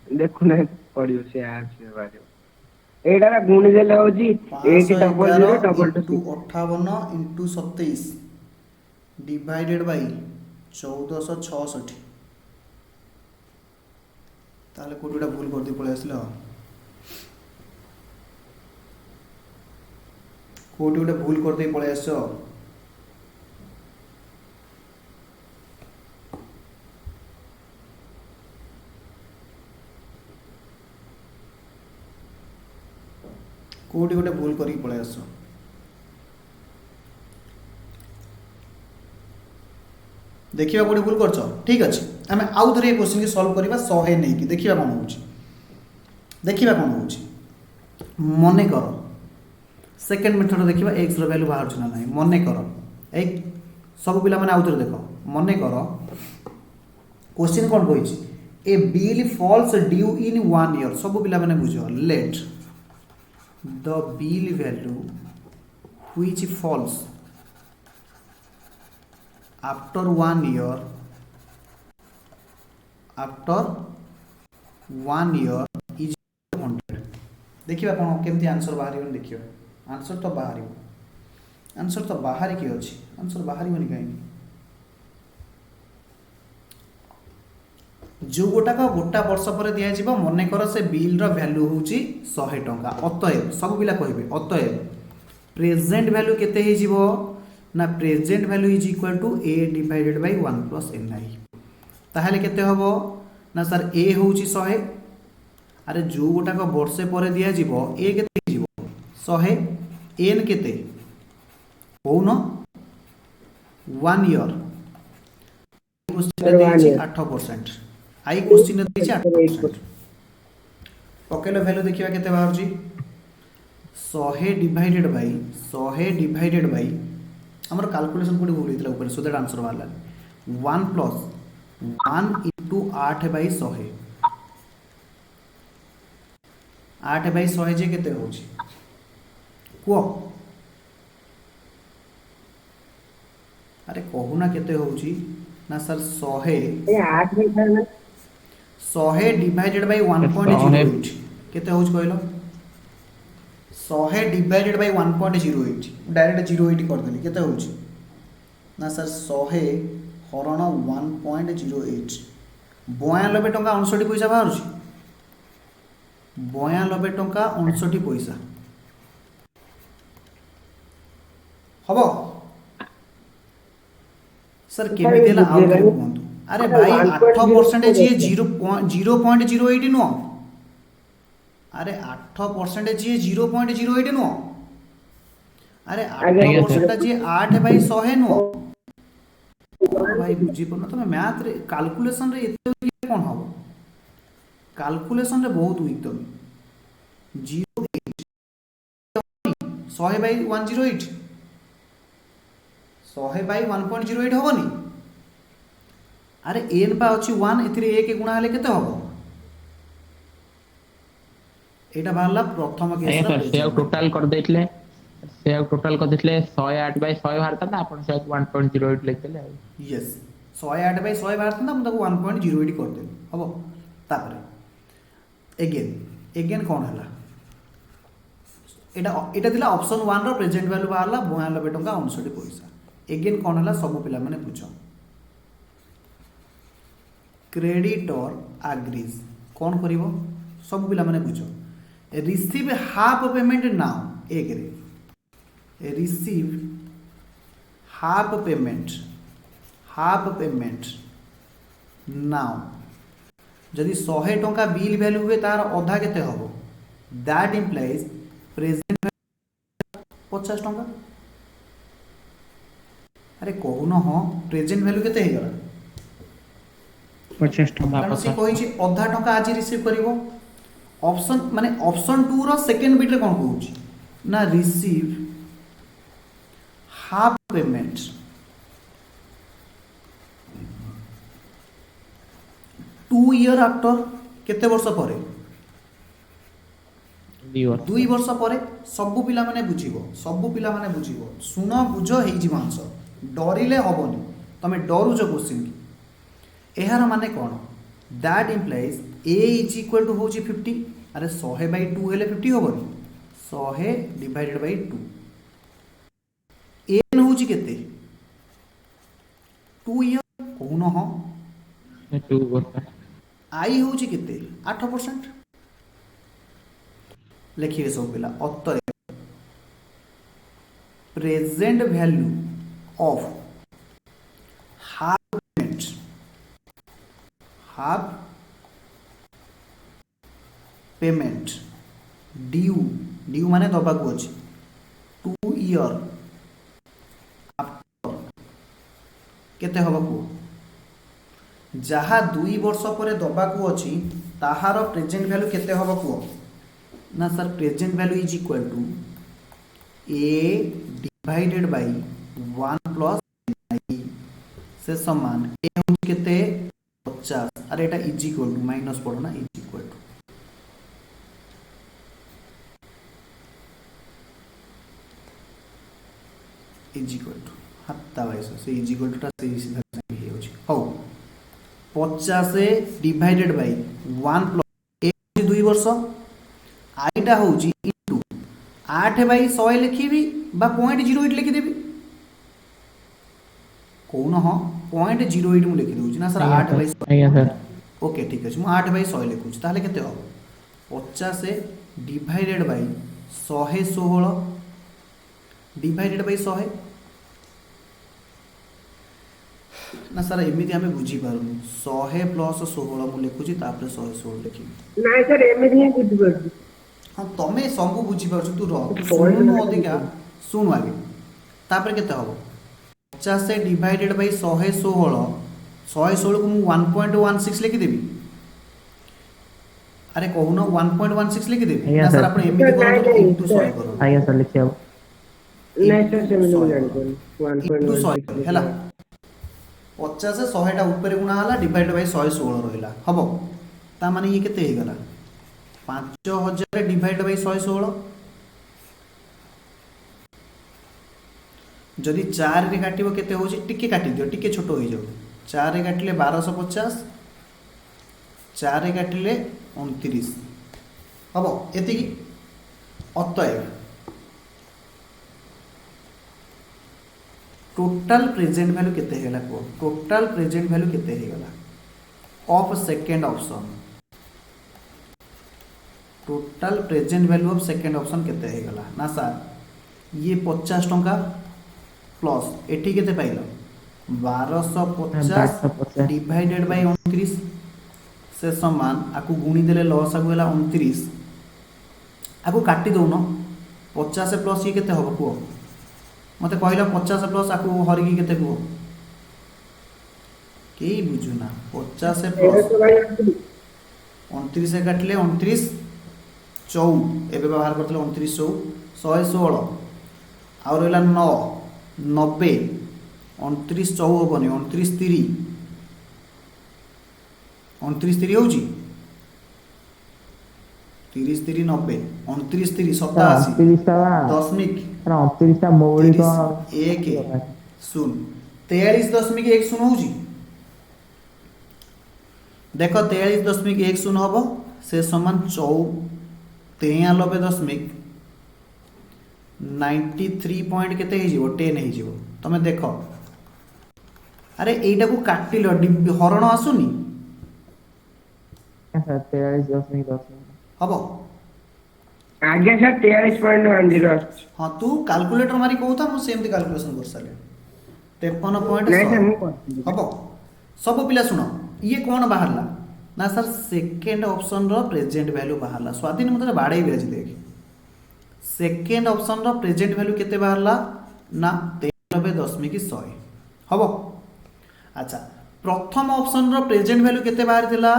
देखु ना पड़ियो से आज से बारे एटा गुणी देले होजी 58 इंटू 27 डिवाइडेड बाय 1466 ताहले कोटुटा भूल कर दी पळे आसलो कोटी गोटे भूल कर दे पळे आसो कोटी गोटे भूल करी पळे आसो देखिबा कोटी भूल करछो ठीक अछि हमें आउ थरे क्वेश्चन के सॉल्व करबा 100 नै कि देखिबा कोन होउची देखिबा कोन होउची मने करो सेकेंड मेथड देखिबा x रो वैल्यू बाहर छना नै मने करो एक सब पिला माने आउ थरे देखो मने करो क्वेश्चन कोन कहैछि a bill falls due in 1 year सब पिला माने बुझो let the bill value which falls after 1 year is 100 देखिबा कोन केमती आंसर बाहरी बन देखिबा आंसर तो बाहरी की अछि आंसर बाहरी बनी काई जो गोटा का गोटा वर्ष पर दिया जीव मन कर से बिल रो वैल्यू होची 100 टंका अतएव सब पिला कहबे अतएव प्रेजेंट वैल्यू केते हे जीवो ना present value is equal to a divided by 1 plus ni ताहले केते हबो ना सर a होची 100 अरे जो गोटा का वर्ष पर दिया जीव a केते जीवो 100 n केते होउनो 1 ईयर क्वेश्चन देछि 8% आई क्वेश्चन देछि 8% ओकेलो वैल्यू देखिबा केते बाहर जी 100 डिवाइडेड बाय हमर कैलकुलेशन कोडी भूल हितला ऊपर सो दैट आंसर वाला 1 प्लस 1 इनटू 8 बाय 100 8 बाय 100 जे केते होची को अरे कहू ना केते होची ना सर 100 ए 8 में सर 100 डिवाइडेड बाय 1.08 केते होच कहलो 100 डिवाइडेड बाय 1.08 डायरेक्ट 08 कर देली केते होच ना सर 100 हरण 1.08 92 टंका 59 पैसा बाहर छी 92 टंका 59 पैसा हबो सर केमी देला आउट रे कोंतु अरे भाई 8% ये 0.08 नो अरे 8% ये 0.08 नो अरे 8% ये 8 बाय 100 है नो भाई बुझी पन तमे मैथ रे कैलकुलेशन रे एते कोन हो कैलकुलेशन रे बहुत वीक तमे 08 100 बाय 108 100 बाय 1.08 होबनी अरे n पा अछि 1 एथिरे 1 गुणा हले केते होबो एटा बाहरला प्रथम केस रा से टोटल कर देतले 108 बाय 100 भारता ना अपन से 1.08 लिख देले यस 108 बाय 100 भारता ना हम ताको 1.08 कर देले हबो तापरे एगेन कौन है एटा थिला ऑप्शन 1 रो प्रेजेंट वैल्यू बाहरला 92 टंका 59 पैसा एगेन कौन है सब पिला माने पूछ क्रेडिटर एग्रीज कौन करिवो सब पिला माने पूछ रिसीव हाफ पेमेंट नाउ एक रे रिसीव हाफ पेमेंट नाउ जदि 100 टंका बिल वैल्यू हुए तार अधा केते हबो दैट इंप्लाइज प्रेजेंट 50 टंका अरे कहून हाँ प्रेजेंट वैल्यू केते हे गला 50 टंका कारण से कहि छी अधा टंका आज रिसीव करिवो ऑप्शन माने ऑप्शन 2 रो सेकंड बिट रे कोन कहूची ना receive half payment 2 year after केते वर्ष परे 2 वर्ष परे सब पिला माने बुझिबो सुन बुझ हेइ जी मांस डरिले हबनी तमे डरुजो क्वेश्चन की एहार माने कोन that implies a is equal to होची 50 अरे 100/2 हेले 50 हबनी 100 डिवाइडेड बाय 2 n होची केते 2 ईयर कोन हो 2% आई होची केते 8% लिखिए सब पिला उत्तर present value of half payment due माने दबा को अछि 2 ईयर आफ्टर केते हबा को जहा 2 वर्ष पर दबा को अछि ताहार प्रेजेंट वैल्यू केते हबा को ना sir present value is equal to a divided by 1 plus i से समान a हो केते 50 अरे एटा इज इक्वल टू माइनस पड़ो ना इज इक्वल टू हत्ता 22 से इज इक्वल टू ता से सीधा हे होची हो 50 डिवाइडेड बाय 1 प्लस a 2 वर्ष आईटा होची इनटू 8/100 लिखिबी बा 0.08 लिखि देबी कोन हो 0.08 मु लिखि दोची ना सर 8/100 आया सर ओके ठीक अछि मु 8/100 लिखुची ताले केते हो 50 डिवाइडेड बाय 116 डिवाइडेड बाय 100 ना सर एमिति हमें बुझी पारुनी 100 प्लस 16 मु लिखुची तापर 116 लिखि ନାଇଁ ସାର୍ ଏମିତି ହିଁ ବୁଝିପାରୁଛି हाँ तमे सब बुझी पारछ तू रह तू सुनु अधिका सुनु आगे तापर केते हबो 50 डिवाइडेड बाय 116 116 को मु 1.16 लिखि देबी अरे कहून 1.16 लिखि देबी आया ना सर सर। आपण एमिति करू इनटू 100 करू आया सर लिखियो ନାଇଁ ସାର୍ ସେମିତି ମୁଁ ଜାଣିପାରୁନି इनटू 100 1.16 हैला 50 100 टा ऊपर गुणा हला डिवाइड बाय 116 रहिला हबो ता माने ये केते हे गला 5000 डिवाइड बाय 116 जदि 4 रे काटिबो केते होची टिके काटि दियो टिके छोटो होई जाउ 4 रे काटिले 1250 4 रे काटिले 29 हबो एति की अतएव टोटल प्रेजेंट वैल्यू केते हेला को टोटल प्रेजेंट वैल्यू केते हे गला of second option total present value of second option केते हे गला ना सर ये 50 टंका प्लस एठी केते पाइलो 1250 डिवाइडेड बाय 29 से समान आकु गुणी देले लॉस आकु हला 29 आकु काटी दोनो 50 प्लस ये केते हबो को मते कहला 50 प्लस आकु हरगी केते को के बुझु ना 50 प्लस 29 से काटले 29 चौ एबे व्यवहार करतले 29 चौ 116 आ रहला 9 90 29 चौ होबनी 29 30 29 30 होउची 30 30 90 29 30 87 दशमिक 29 टा मौलिक 1 शून्य 43.1 शून्य होउची देखो 43.1 शून्य हबो से समान 93.93 पॉइंट केते ही जीवो 10 ही जीवो तमे देखो अरे एटा को काटिलो हरण आसुनी सर 43.10 हबो आगे सर 43.10 हाँ तू कैलकुलेटर मारी कहता मु सेमती कैलकुलेशन कर साले 53 नहीं सर पॉइंट मु करଥିଲି। हबो सब पिला सुनो ये कौन बाहरला ना सर सेकेंड ऑप्शन रो प्रेजेंट वैल्यू बाहरला स्वाधीन मते बाड़े भी आज देख सेकेंड ऑप्शन रो प्रेजेंट वैल्यू केते बाहरला ना 93.100 हबो अच्छा प्रथम ऑप्शन रो प्रेजेंट वैल्यू केते बाहर थिला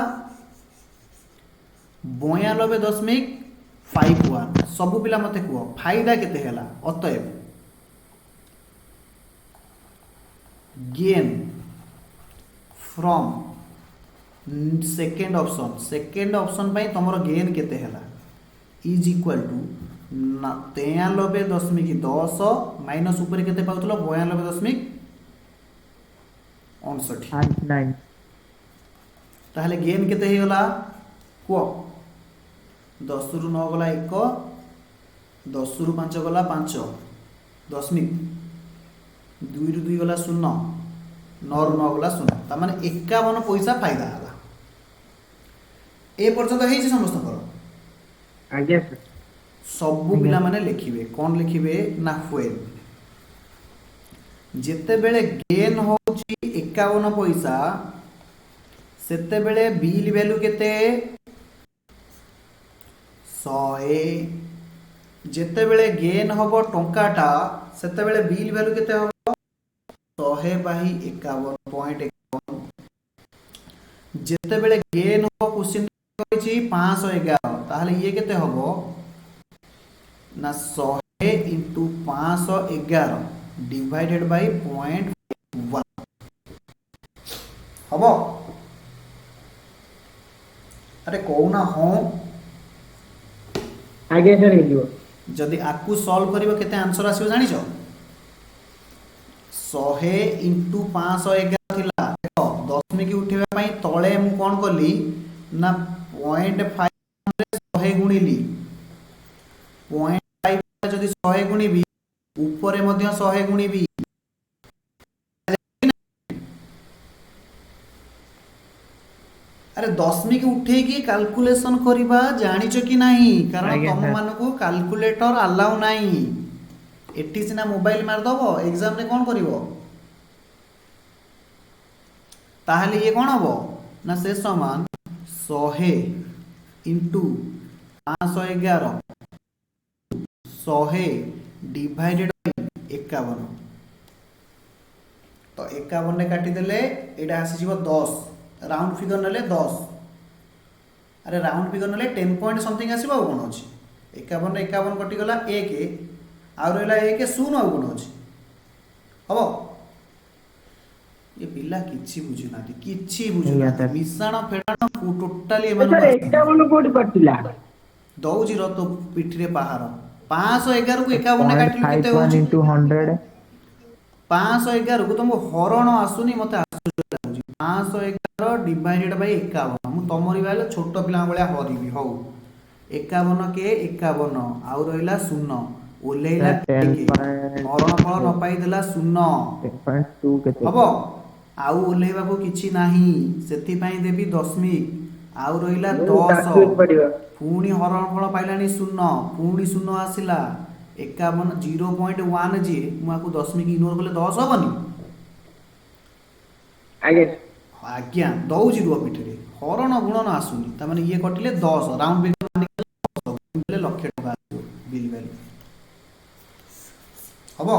92.51 सब पिला मते कुह फायदा केते हैला अतएव गेन फ्रॉम सेकेंड ऑप्शन पाई तुमर गेन केते हैला इज इक्वल टू 93.10 माइनस ऊपर केते पाउतलो 92.59 ताहले गेन केते हे गला को 10 रु 9 गला 1 10 रु 5 गला 5 दशमिक 2 रु 2 गला 0 9 रु 9 गला 0 ता माने 51 पैसा फायदा हला ए पर्यंत हेछि समस्त कर आगे सर सबु पिला माने लिखिबे कोन लिखिबे ना व्हेन जेते बेले गेन होची 51 पैसा सेते बेले बिल वैल्यू केते 100 जेते बेले गेन होबो टंकाटा सेते बेले बिल वैल्यू केते होबो 100/51.51 जेते बेले गेन होबो क्वेश्चन कहछि 511 ताहले ये केते होबो ना 100 * 511 डिवाइडेड बाय 0.1 हबो अरे कहूना हाँ आगे सर हे जीवो जदि आकु सॉल्व करिवो केते आंसर आसीबो जानिछो 100 * 511 थिला देखो दशमिक उठेबा पई तळे मु कोन करली ना 0.5 रे 100 गुणिली 0.5 जदि 100 गुणिबी ऊपरे मध्य 100 गुणिबी अरे दशमिक उठे की कैलकुलेशन करिबा जानिचो कि नाही कारण आज्ञा तुम सर। मानको कैलकुलेटर अलाउ नाही एटी सिना मोबाइल मार दबो एग्जाम रे कोन करिवो ताहले ये कोन हबो ना से समान 100 * 511 100 डिवाइडेड बाय 51 तो 51 ने काटी देले एटा आसी जीवो 10 राउंड फिगर नले 10 अरे राउंड फिगर नले 10 पॉइंट समथिंग आसीबो आ कोन अछि 51 रे 51 कटि गला 1 आ रहला 1 0 आ कोन अछि हबो ये पिला किछि बुझु नाती किछि बुझु आज्ञा नाती सर। मिसाण फेडाण टोटली सर एमान 51 कोड पड़तिला दौजी र तो पिठरे पहाड़ 511 को 51 काटिलु केते 0.51 होची into 100 511 को तुमको हरण आसुनी मते आश्चर्य लाଗୁଛି 511 डिवाइडेड बाय 51 मु तमरी वाले छोट पिला भलिया हरिबी हौ 51 के 51 आउ रहिला 0 ओलेइला सर, 10 के हरण फल न पाई देला 0 10.2 केते हबो आउ ओलेइबा को किछि नाही सेति पई देबी दशमिक आउ रहिला 10 पड़िबो पुणी हरण फल पाइलानी 0 पुणी 0 आसिला 51 0.1 जे मुआकु दशमिक इग्नोर कले 10 हबनी आगे आज्ञा दौजी रुआ पिठरे हरण गुणन आसुनी ता माने ये कटिले 10 राउंड फिगर माने लक्ष टका बिल वैल्यू हबो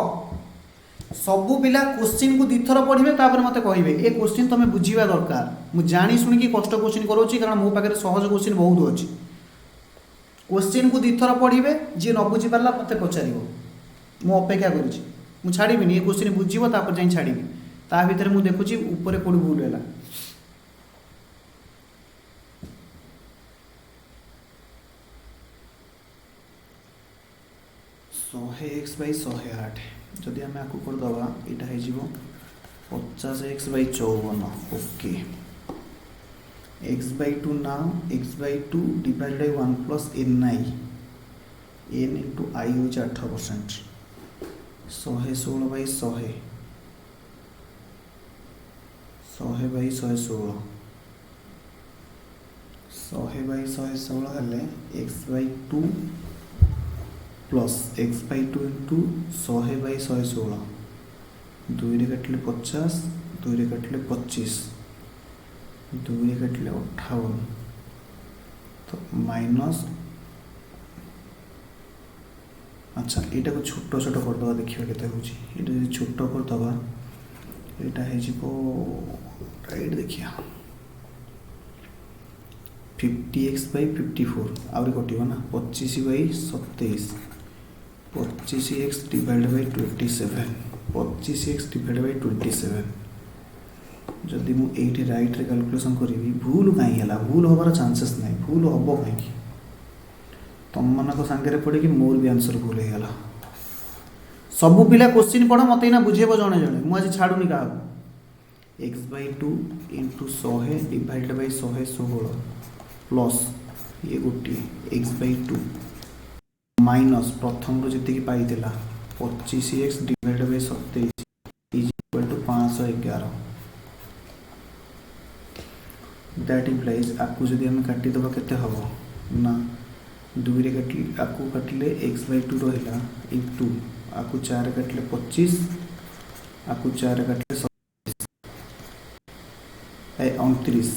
सबु पिला क्वेश्चन को दिथर पढ़िबे तापर मते कहिबे ए क्वेश्चन तमे बुझीबा दरकार मु जानी सुनी की कष्ट क्वेश्चन करोची कारण मो पाखरे सहज क्वेश्चन बहुत अछि क्वेश्चन को दिथर पढ़िबे जे न बुझी पारला मते पचारिबो मु अपेक्षा करूची मु छाड़ीबिनी ए क्वेश्चन बुझीबो तापर जाई छाड़ीबी ता भीतर मु देखुची ऊपर कोड भूल हैला 100x/108 जदि आम आपको करदे यहाँ हो 50x/54 okay x by 2 now x by 2 divided by 1 plus ni n into I होची 8% 116 by 100 100 by 116 100 by 116 हेले x by 2 plus x by 2 into 100 by 116 2 रे कटले 50 2 रे कटले 25 2 रे कटले 58 तो माइनस अच्छा एटा को छोट छोट कर दबा देखिबा केते होची एटा जे छोट कर दबा एटा हे जिवो राइट देखिया 50x by 54 आउरी कटिबो ना 25 by 27 25x divided by 27 25x divided by 27 जदि मु एठी राइट रे कैलकुलेशन करिवि भूल काई हला भूल होबार चांसेस नाही भूल होबो काई की तुम मन को संगे पड़े कि मोर भी आंसर भूल हो गला सबु पिला क्वेश्चन पढ़ मत ना बुझेबो जणे जणे मु आज छाडुनी का x by 2 into 100 divided by 116 plus ये गोटी x by 2 माइनस प्रथम रो जति की पाइतिला 25x divided by 27 is equal to 511 that implies आपको जदि हम काटी दबा केते हबो ना 2 रे काटली आपको काटले x by 2 रहिला into आपको 4 काटले 25 आपको 4 काटले 29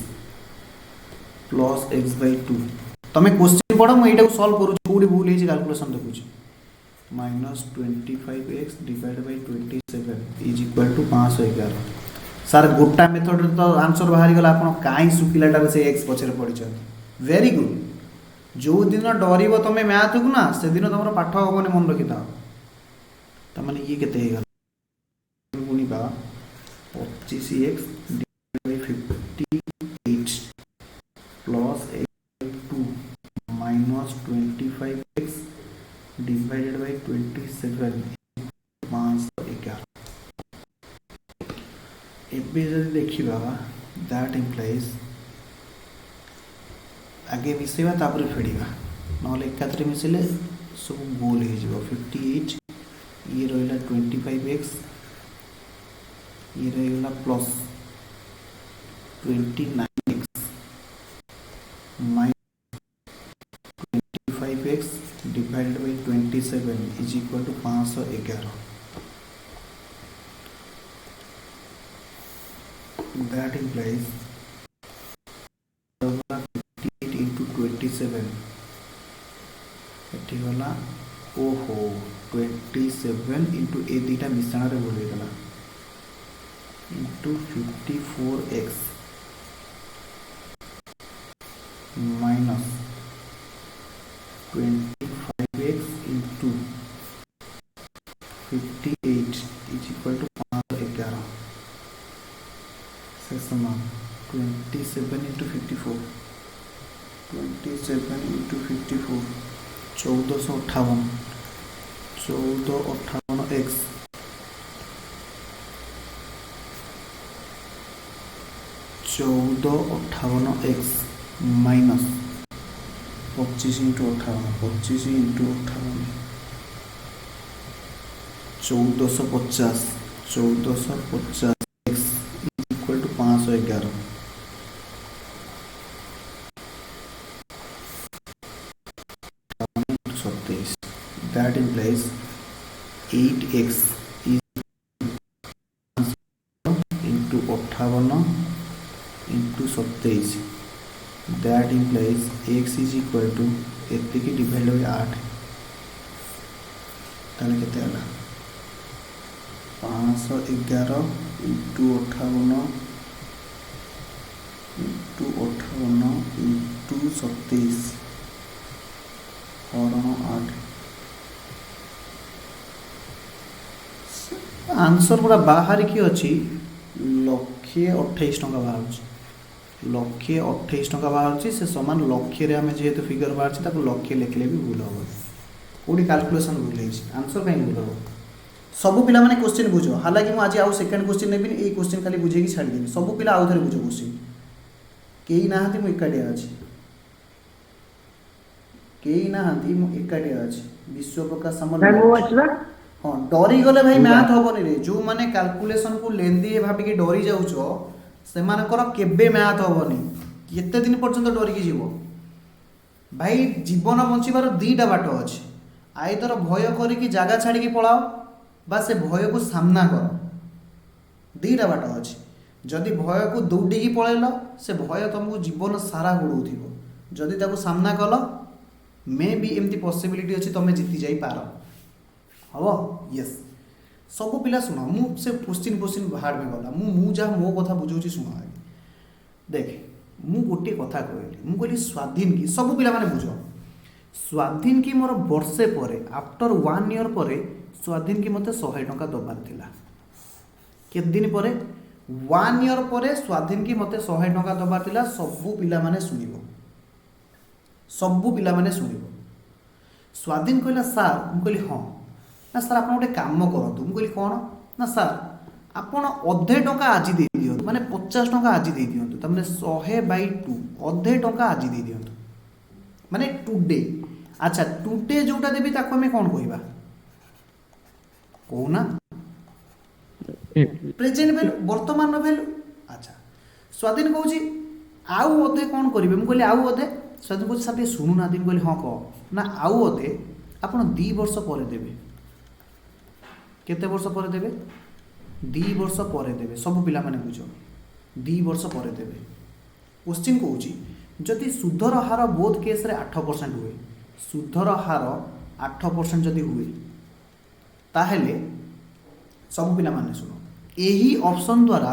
प्लस x by 2 तमे क्वेश्चन पढ़ो मैं एटा को सॉल्व करू कोडी भूल हे कैलकुलेशन देखु minus 25x divide by 27 is equal to 511 sir गोटा मेथड रे तो आंसर बाहरी गला आपण काई सुकिलाटार से x पछरे पड़ी वेरी गुड जो दिन डरिबो तमे मैथ को ना से दिन तमरो पाठ होबने मन रखि था त माने ये केते हे गला गुणी बा 25x divide bye 58 plus 2 minus 25x divided by 27 511 एबे जदि देखिबा दैट इम्प्लाइज आगे मिसेबा तापर फेडिबा नले एकाथरे मिसेले सब गोल हे जिवो 58 ये रहिला 25x ये रहिला plus 29x minus 25x divided by 27 is equal to 511 that implies 58 into 27 एठी गला ओहो 27 into ए दीटा मिश्रण रे बोले गला into 54x minus 25x into 58 is equal to 511 समान 27 into 54 27 into 54 1458 1458x minus 25 into 58 25 into 58 1450 equal to 511 27 that implies 8x into 58 into 27 that implies x is equal to एति की डिवाइड बाय 8 ताले केते हला 511 इंटू 58 इंटू 27 हरण 8 answer पूरा बाहर की अच्छी 128 टका बाहर 128 टका बाहर से समान लक्ष्य आम जेहेतु फिगर बाहर लक्ष्य लिखले भी भूल हम कौटी कैलकुलेशन भूल आंसर कहीं भूल हम सब पिला माने क्वेश्चन बुझ हालांकि मुझे आज आउ सेकंड क्वेश्चन नेबिनी ए क्वेश्चन खाली बुझे छाड़देवी सब पिला आउ थे बुझ क्वेश्चन केही नाहांती मु एकाटिया अछि केही नाहांती मु एकाटिया अछि विश्व प्रकाश सामल ଭାଇ ମୁଁ ମ୍ୟାଥ୍। ଅଛି ବା। हाँ डरी गले भाई पूरा। मैथ हबनी रे जो माने कैलकुलेशन को लेंदी भाबिकी डरी जाउछ सेमानकर केबे मैथ हबनी केते दिन पर्यंत डरिकी जीवो भाई जीवन बंचिबार दीटा बाट अछि आइदर भय करिकी जागा छाड़िकी पळाओ बा से भय को सामना कर दीटा बाट अछि जदि भय को दौड़िकी पळेल से भय तुमको जीवन सारा गोड़ौथिबो जदि ताको सामना कल मे भी एमती पॉसिबिलिटी अछि तमे जीति जाई पार हबो यस सब पिला सुन मु से क्वेश्चन बाहर में गला मु जा मो कथा बुझौची सुन देख मु गोटे कथा कहली मु कहली स्वाधीन की सब पिला माने बुझ स्वाधीन की मोर वर्षे परे आफ्टर 1 ईयर परे स्वाधीन की मते 100 टंका दबार थिला केत दिन परे 1 ईयर परे स्वाधीन की मते 100 टंका दबार थिला सब पिला माने सुनिबो सब पिला माने सुनिबो स्वाधीन कहला सर मु कहली हां ना सर आप गोटे कम करूँ मुझे कौन ना सर आपड़ अधे टंका आज दे दिंतु माने 50 टंका आज दे दिंतु तमें 100/2 अधे टंका आज दे दिंतु माने टुडे अच्छा टुडे जोटा देवी ताको हमें कौन कहवा कहूना प्रेजेंट वैल्यू वर्तमान वैल्यू अच्छा स्वाधीन कहूँ आउ अधे कौन करेंगे मुझे आउ अधे स्वाधीन कहूँ सर शुणुना कहली हाँ कह ना आउ अधे आप 2 वर्ष पर देवे केते वर्ष पर देवे 2 वर्ष पर देवे सब पिला माने बुझ 2 वर्ष पर देवे क्वेश्चन कहूँ जदि सुधर हार बोध केस रे 8% हुए सुधर हार 8% जदि हुए ताहेले सब पिला माने सुनो यही ऑप्शन द्वारा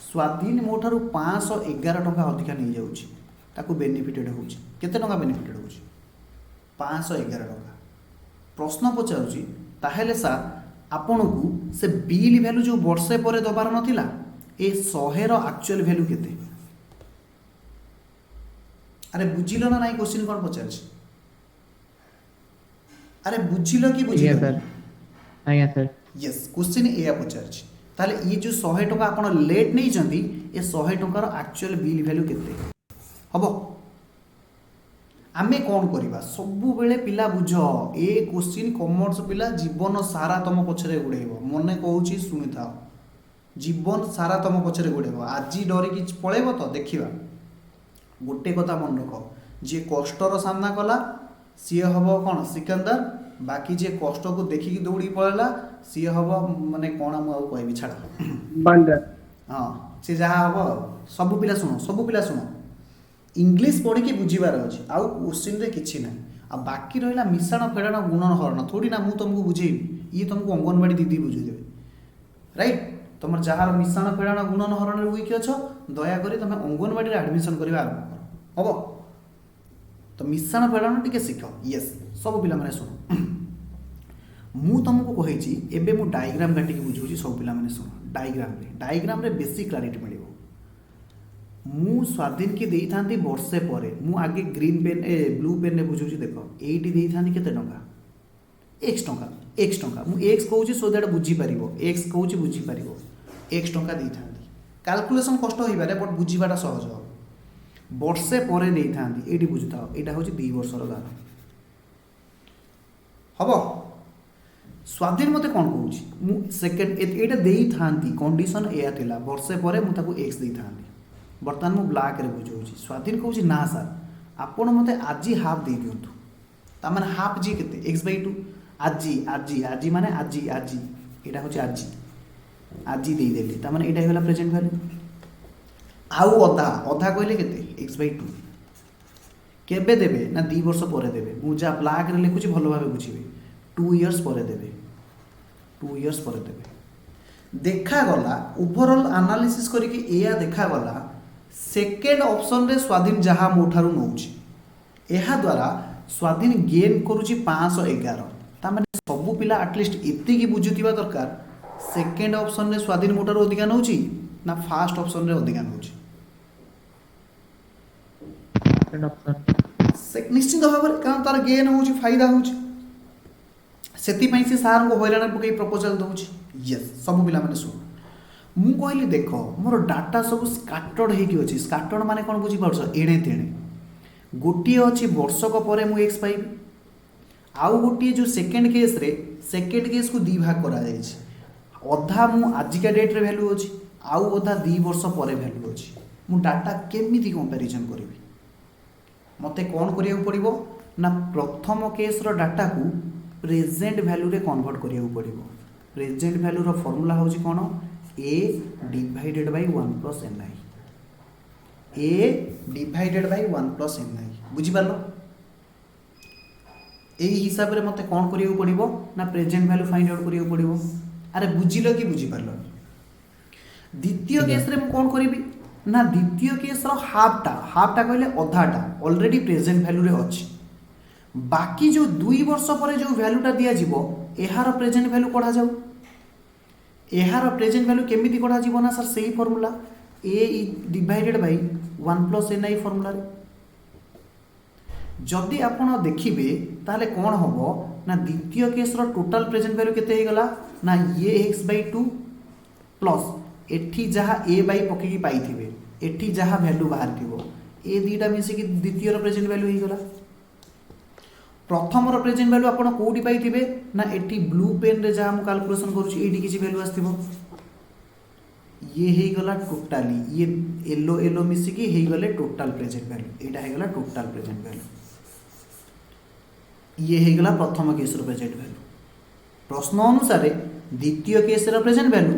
स्वाधीन मोठारु 511 टंका अधिका नहीं जाउची ताकू बेनिफिटेड होउची केते टंका बेनिफिटेड होउची 511 टंका प्रश्न पचारुची ताहेले सर आपण को से बिल वैल्यू जो वर्षे पर दबार नथिला ए 100 रो एक्चुअल वैल्यू केते अरे बुझिलो ना नहीं क्वेश्चन कोन पचारछ अरे बुझिलो कि बुझिलो सर आज्ञा सर यस क्वेश्चन एया पचारछ ताले ये जो 100 टका आपण लेट नहीं जंदी ए 100 टका रो एक्चुअल बिल वैल्यू केते हबो आमे कौन करवा सबु बेले पिला बुझ ए क्वेश्चन कॉमर्स पिला जीवन सारा तुम पछरे गुड़ेब मने कहूँ शुणी था जीवन सारा तुम पछरे गुड़ेब आज डरिकी पलैब तो देखा गोटे कथा मन रख जी कष्टर सामना कला सी हम कौन सिकंदर बाकी जे कष्ट को देखिकी दौड़ी पड़ेगा सी हम माने कौन मुझे कह छाड़ बंदर हाँ सी जहाँ हम सब पिला शुण सब पिला शुण इंग्लिश पढ़ी बुझीबार अच्छे आउ क्वेश्चन रे किछि ना आ बाकी रहा मिश्रण फेड़ाण गुणन हरण थोड़ी ना मुझे तुमको बुझेबी ये तुमको अंगनवाड़ी दीदी बुझेदेवे राइट तुम जार मिश्रण फेड़ाण गुणन हरण वीक अच्छ दयाकोरी तुम अंगनवाड़ी एडमिशन करवा आरंभ कर हम तो मिश्रण फेड़ाण टी शिख येस सब पिला माने शुण मु तुमको कही एबे मु डायग्राम काटिकी बुझाऊँ सब पिला माने शुण डायग्राम रे बेसी क्लारिटी मिल मु स्वाधीन की देई थांती वर्षे परे मु आगे ग्रीन पेन ब्लू पेन रे बुझुची देखो एटी देई थांती केते टंका x टंका मु x कहूची सो दैट बुझी परिबो x कहूची बुझी परिबो x टंका देई थांती कैलकुलेशन कष्ट होई पारे बट बुझीबाटा सहज हो वर्षे परे देई थांती एटी बुझुताओ एटा होची 2 वर्षर गान हबो स्वाधीन मते कोन कहूची मु सेकंड एटा देई थांती कंडीशन एया थिला वर्षे परे मु ताको x देई थांती बर्तमान मु ब्लैक रे बुझाऊँ स्वाधीन कहूँ ना सर आपण मते आज हाफ दे दिंतु तार हाफ जी केते x/2 आज माने आज यहाँ हूँ आज देदेली तार यहाँ होगा प्रेजेंट वैल्यू आउ अधा अधा कहले केते x/2 केबे देबे ना 2 वर्ष पर देबे मु जा ब्लैक रे लिखुची भलो भाबे बुझिबे 2 इयर्स पर देबे 2 इयर्स पर देबे देखा गला ओवरऑल एनालिसिस करके एया देखा गला सेकेंड ऑप्शन रे स्वाधीन जहाँ मोठारू नौची एहा द्वारा स्वाधीन गेन करुची 511 तामाने सबु पिला एटलिस्ट एति की बुझुतिबा दरकार सेकेंड ऑप्शन रे स्वाधीन मोठारू अधिका नौची ना फर्स्ट ऑप्शन रे अधिका नौची सेकंड ऑप्शन निश्चित भाव में कारण तार गेन होची फायदा होची सेति पई से सार को होइराण पकई प्रपोजल दउची यस सब पिला माने सुन ମୁଁ କହିଲି ଦେଖ ମୋର ଡାଟା ସବୁ ସ୍କାଟର୍ଡ ହେଇକି ଅଛି। ସ୍କାଟର୍ଡ ମାନେ କ'ଣ ବୁଝିପାରୁଛ? ଏଣେ ତେଣେ। ଗୋଟିଏ ଅଛି ବର୍ଷକ ପରେ ମୁଁ ଏକ୍ସ ପାଇବି, ଆଉ ଗୋଟିଏ ଯେଉଁ ସେକେଣ୍ଡ କେସ୍ରେ ସେକେଣ୍ଡ କେସ୍କୁ ଦୁଇ ଭାଗ କରାଯାଇଛି। ଅଧା ମୁଁ ଆଜିକା ଡେଟ୍ରେ ଭ୍ୟାଲୁ ଅଛି, ଆଉ ଅଧା 2 ବର୍ଷ ପରେ ଭ୍ୟାଲୁ ଅଛି। ମୁଁ ଡାଟା କେମିତି କମ୍ପାରିଜନ୍ କରିବି? ମୋତେ କ'ଣ କରିବାକୁ ପଡ଼ିବ ନା ପ୍ରଥମ କେସ୍ର ଡାଟାକୁ ପ୍ରେଜେଣ୍ଟ ଭ୍ୟାଲୁରେ କନଭର୍ଟ କରିବାକୁ ପଡ଼ିବ। ପ୍ରେଜେଣ୍ଟ ଭ୍ୟାଲୁର ଫର୍ମୁଲା ହେଉଛି କ'ଣ? A divided by 1 plus ni। A divided by 1 plus ni। ବୁଝିପାରିଲ? এই হিসাবে মতো କ'ଣ କରିବାକୁ ପଡ଼ିବ ନା ପ୍ରେଜେଣ୍ଟ ଭ୍ୟାଲୁ ଫାଇଣ୍ଡ ଆଉଟ୍ କରିବାକୁ ପଡ଼ିବ। ଆରେ ବୁଝିଲ କି ବୁଝିପାରିଲନି? ଦ୍ୱିତୀୟ କେସ୍ରେ ମୁଁ କ'ଣ କରିବି ନା ଦ୍ୱିତୀୟ କେସ୍ର ହାଫ୍ଟା କହିଲେ ଅଧାଟା ଅଲରେଡ଼ି ପ୍ରେଜେଣ୍ଟ ଭ୍ୟାଲୁରେ ଅଛି। ବାକି ଯେଉଁ 2 ବର୍ଷ ପରେ ଯେଉଁ ଭ୍ୟାଲୁଟା ଦିଆଯିବ ଏହାର ପ୍ରେଜେଣ୍ଟ ଭ୍ୟାଲୁ କଢ଼ାଯାଉ। ଏହାର ପ୍ରେଜେଣ୍ଟ ଭ୍ୟାଲୁ କେମିତି କଢ଼ାଯିବ ନା ସାର୍ ସେଇ formula A divided by 1 plus ni ଫର୍ମୁଲାରେ। ଯଦି ଆପଣ ଦେଖିବେ ତାହେଲେ କ'ଣ ହେବ ନା ଦ୍ୱିତୀୟ କେସ୍ର ଟୋଟାଲ୍ ପ୍ରେଜେଣ୍ଟ ଭ୍ୟାଲୁ କେତେ ହେଇଗଲା ନା x/2 ପ୍ଲସ୍ ଏଠି ଯାହା a ବାଇ ପକେଇକି ପାଇଥିବେ, ଏଠି ଯାହା ଭ୍ୟାଲୁ ବାହାରିଥିବ, ଏ ଦୁଇଟା ମିଶିକି ଦ୍ୱିତୀୟର ପ୍ରେଜେଣ୍ଟ ଭ୍ୟାଲୁ ହେଇଗଲା। ପ୍ରଥମର ପ୍ରେଜେଣ୍ଟ ଭ୍ୟାଲୁ ଆପଣ କେଉଁଠି ପାଇଥିବେ ନା ଏଠି ବ୍ଲୁ ପେନ୍ରେ ଯାହା ମୁଁ କାଲକୁଲେସନ୍ କରୁଛି ଏଇଠି କିଛି ଭ୍ୟାଲୁ ଆସିଥିବ। ଇଏ ହେଇଗଲା ଟୋଟାଲି, ଇଏ ୟେଲୋ ମିଶିକି ହେଇଗଲେ ଟୋଟାଲ୍ ପ୍ରେଜେଣ୍ଟ ଭ୍ୟାଲୁ। ଏଇଟା ହେଇଗଲା ଟୋଟାଲ୍ ପ୍ରେଜେଣ୍ଟ ଭ୍ୟାଲୁ। ଇଏ ହେଇଗଲା ପ୍ରଥମ କେସ୍ର ପ୍ରେଜେଣ୍ଟ ଭ୍ୟାଲୁ। ପ୍ରଶ୍ନ ଅନୁସାରେ ଦ୍ୱିତୀୟ କେସ୍ର ପ୍ରେଜେଣ୍ଟ ଭ୍ୟାଲୁ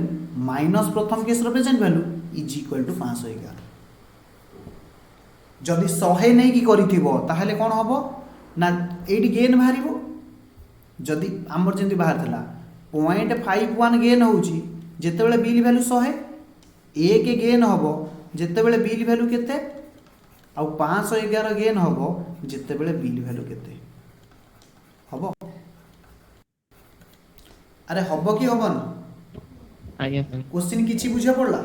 ମାଇନସ୍ ପ୍ରଥମ କେସ୍ର present value is equal to 511। ଯଦି 100 ନେଇକି କରିଥିବ ତାହେଲେ କ'ଣ ହେବ ନା ଏଇଠି ଗେନ୍ ବାହାରିବ। ଯଦି ଆମର ଯେମିତି ବାହାରିଥିଲା 0.51 ଗେନ୍ ହେଉଛି ଯେତେବେଳେ ବିଲ୍ ଭ୍ୟାଲୁ 100, 1 ଗେନ୍ ହେବ ଯେତେବେଳେ ବିଲ୍ ଭ୍ୟାଲୁ କେତେ, ଆଉ 511 ଗେନ୍ ହେବ ଯେତେବେଳେ ବିଲ୍ ଭ୍ୟାଲୁ କେତେ ହବ। ଆରେ ହବ କି ହବନି? ଆଜ୍ଞା ସାର୍। କୋଶ୍ଚିନ୍ କିଛି ବୁଝା ପଡ଼ିଲା?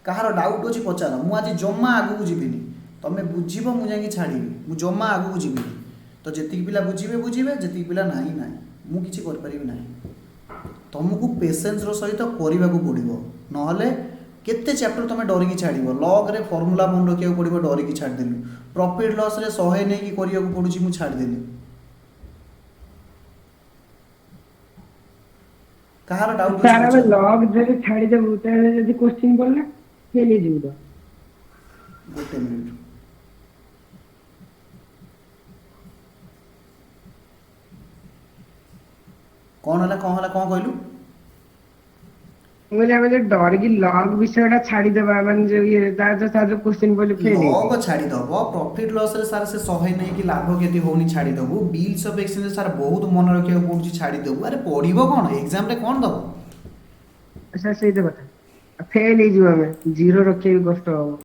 କାହାର ଡାଉଟ୍ ଅଛି ପଚାର। ମୁଁ ଆଜି ଜମା ଆଗକୁ ଯିବିନି, ତମେ ବୁଝିବ ମୁଁ ଯାଇକି ଛାଡ଼ିବି। ମୁଁ ଜମା ଆଗକୁ ଯିବିନି। ତ ଯେତିକି ପିଲା ବୁଝିବେ, ଯେତିକି ପିଲା ନାହିଁ, ମୁଁ କିଛି କରିପାରିବି ନାହିଁ। ତୁମକୁ ପେସେନ୍ସର ସହିତ କରିବାକୁ ପଡ଼ିବ, ନହେଲେ କେତେ ଚାପ୍ଟର ତୁମେ ଡରିକି ଛାଡ଼ିବ। ଲଗ୍ରେ ଫର୍ମୁଲା ମନେ ରଖିବାକୁ ପଡ଼ିବ, ଡରିକି ଛାଡ଼ିଦେଲୁ। ପ୍ରଫିଟ୍ ଲସ୍ରେ 100 ନେଇକି କରିବାକୁ ପଡ଼ୁଛି, ମୁଁ ଛାଡ଼ିଦେଲି। କାହାର ଡାଉଟ୍ ସାର୍ ଆମେ ଅଛି? ଲଗ୍ ଯଦି ଛାଡ଼ିଦେବୁ ତାହେଲେ ଯଦି କୋଶ୍ଚିନ୍ ପଡ଼ିଲା ଫେଲ୍ ହେଇଯିବୁ ତ। ଗୋଟେ ମିନିଟ୍। କ'ଣ ହେଲା କ'ଣ କହିଲୁ? ମୁଁ କହିଲି ଆମେ ଯଦି ଡରିକି ଲଗ୍ ବିଷୟଟା ଛାଡ଼ିଦେବା ମାନେ ଯୋଉ ଇଏ ତାର କୋଶ୍ଚିନ୍ ପଡ଼ିଲେ ଫେଲ୍ ହେଇଯିବୁ। ଲଗ ଛାଡ଼ିଦେବ। ପ୍ରଫିଟ୍ ଲସ୍ରେ ସାର୍ ସେ 100 ନେଇକି ଲାଭ କ୍ଷତି ହେଉନି, ଛାଡ଼ିଦେବୁ। ବିଲ୍ସ ଅଫ୍ ଏକ୍ସଚେଞ୍ଜ ସାର୍ ବହୁତ ମନେ ରଖିବାକୁ ପଡ଼ୁଛି, ଛାଡ଼ିଦେବୁ। ଆରେ ପଢ଼ିବ କ'ଣ? ଏକ୍ଜାମ୍ରେ କ'ଣ ଦେବ? ଆଚ୍ଛା ସେଇଟା କଥା। ଫେଲ୍ ହେଇଯିବୁ ଆମେ, 0 ରଖିବାକୁ କଷ୍ଟ ହେବ।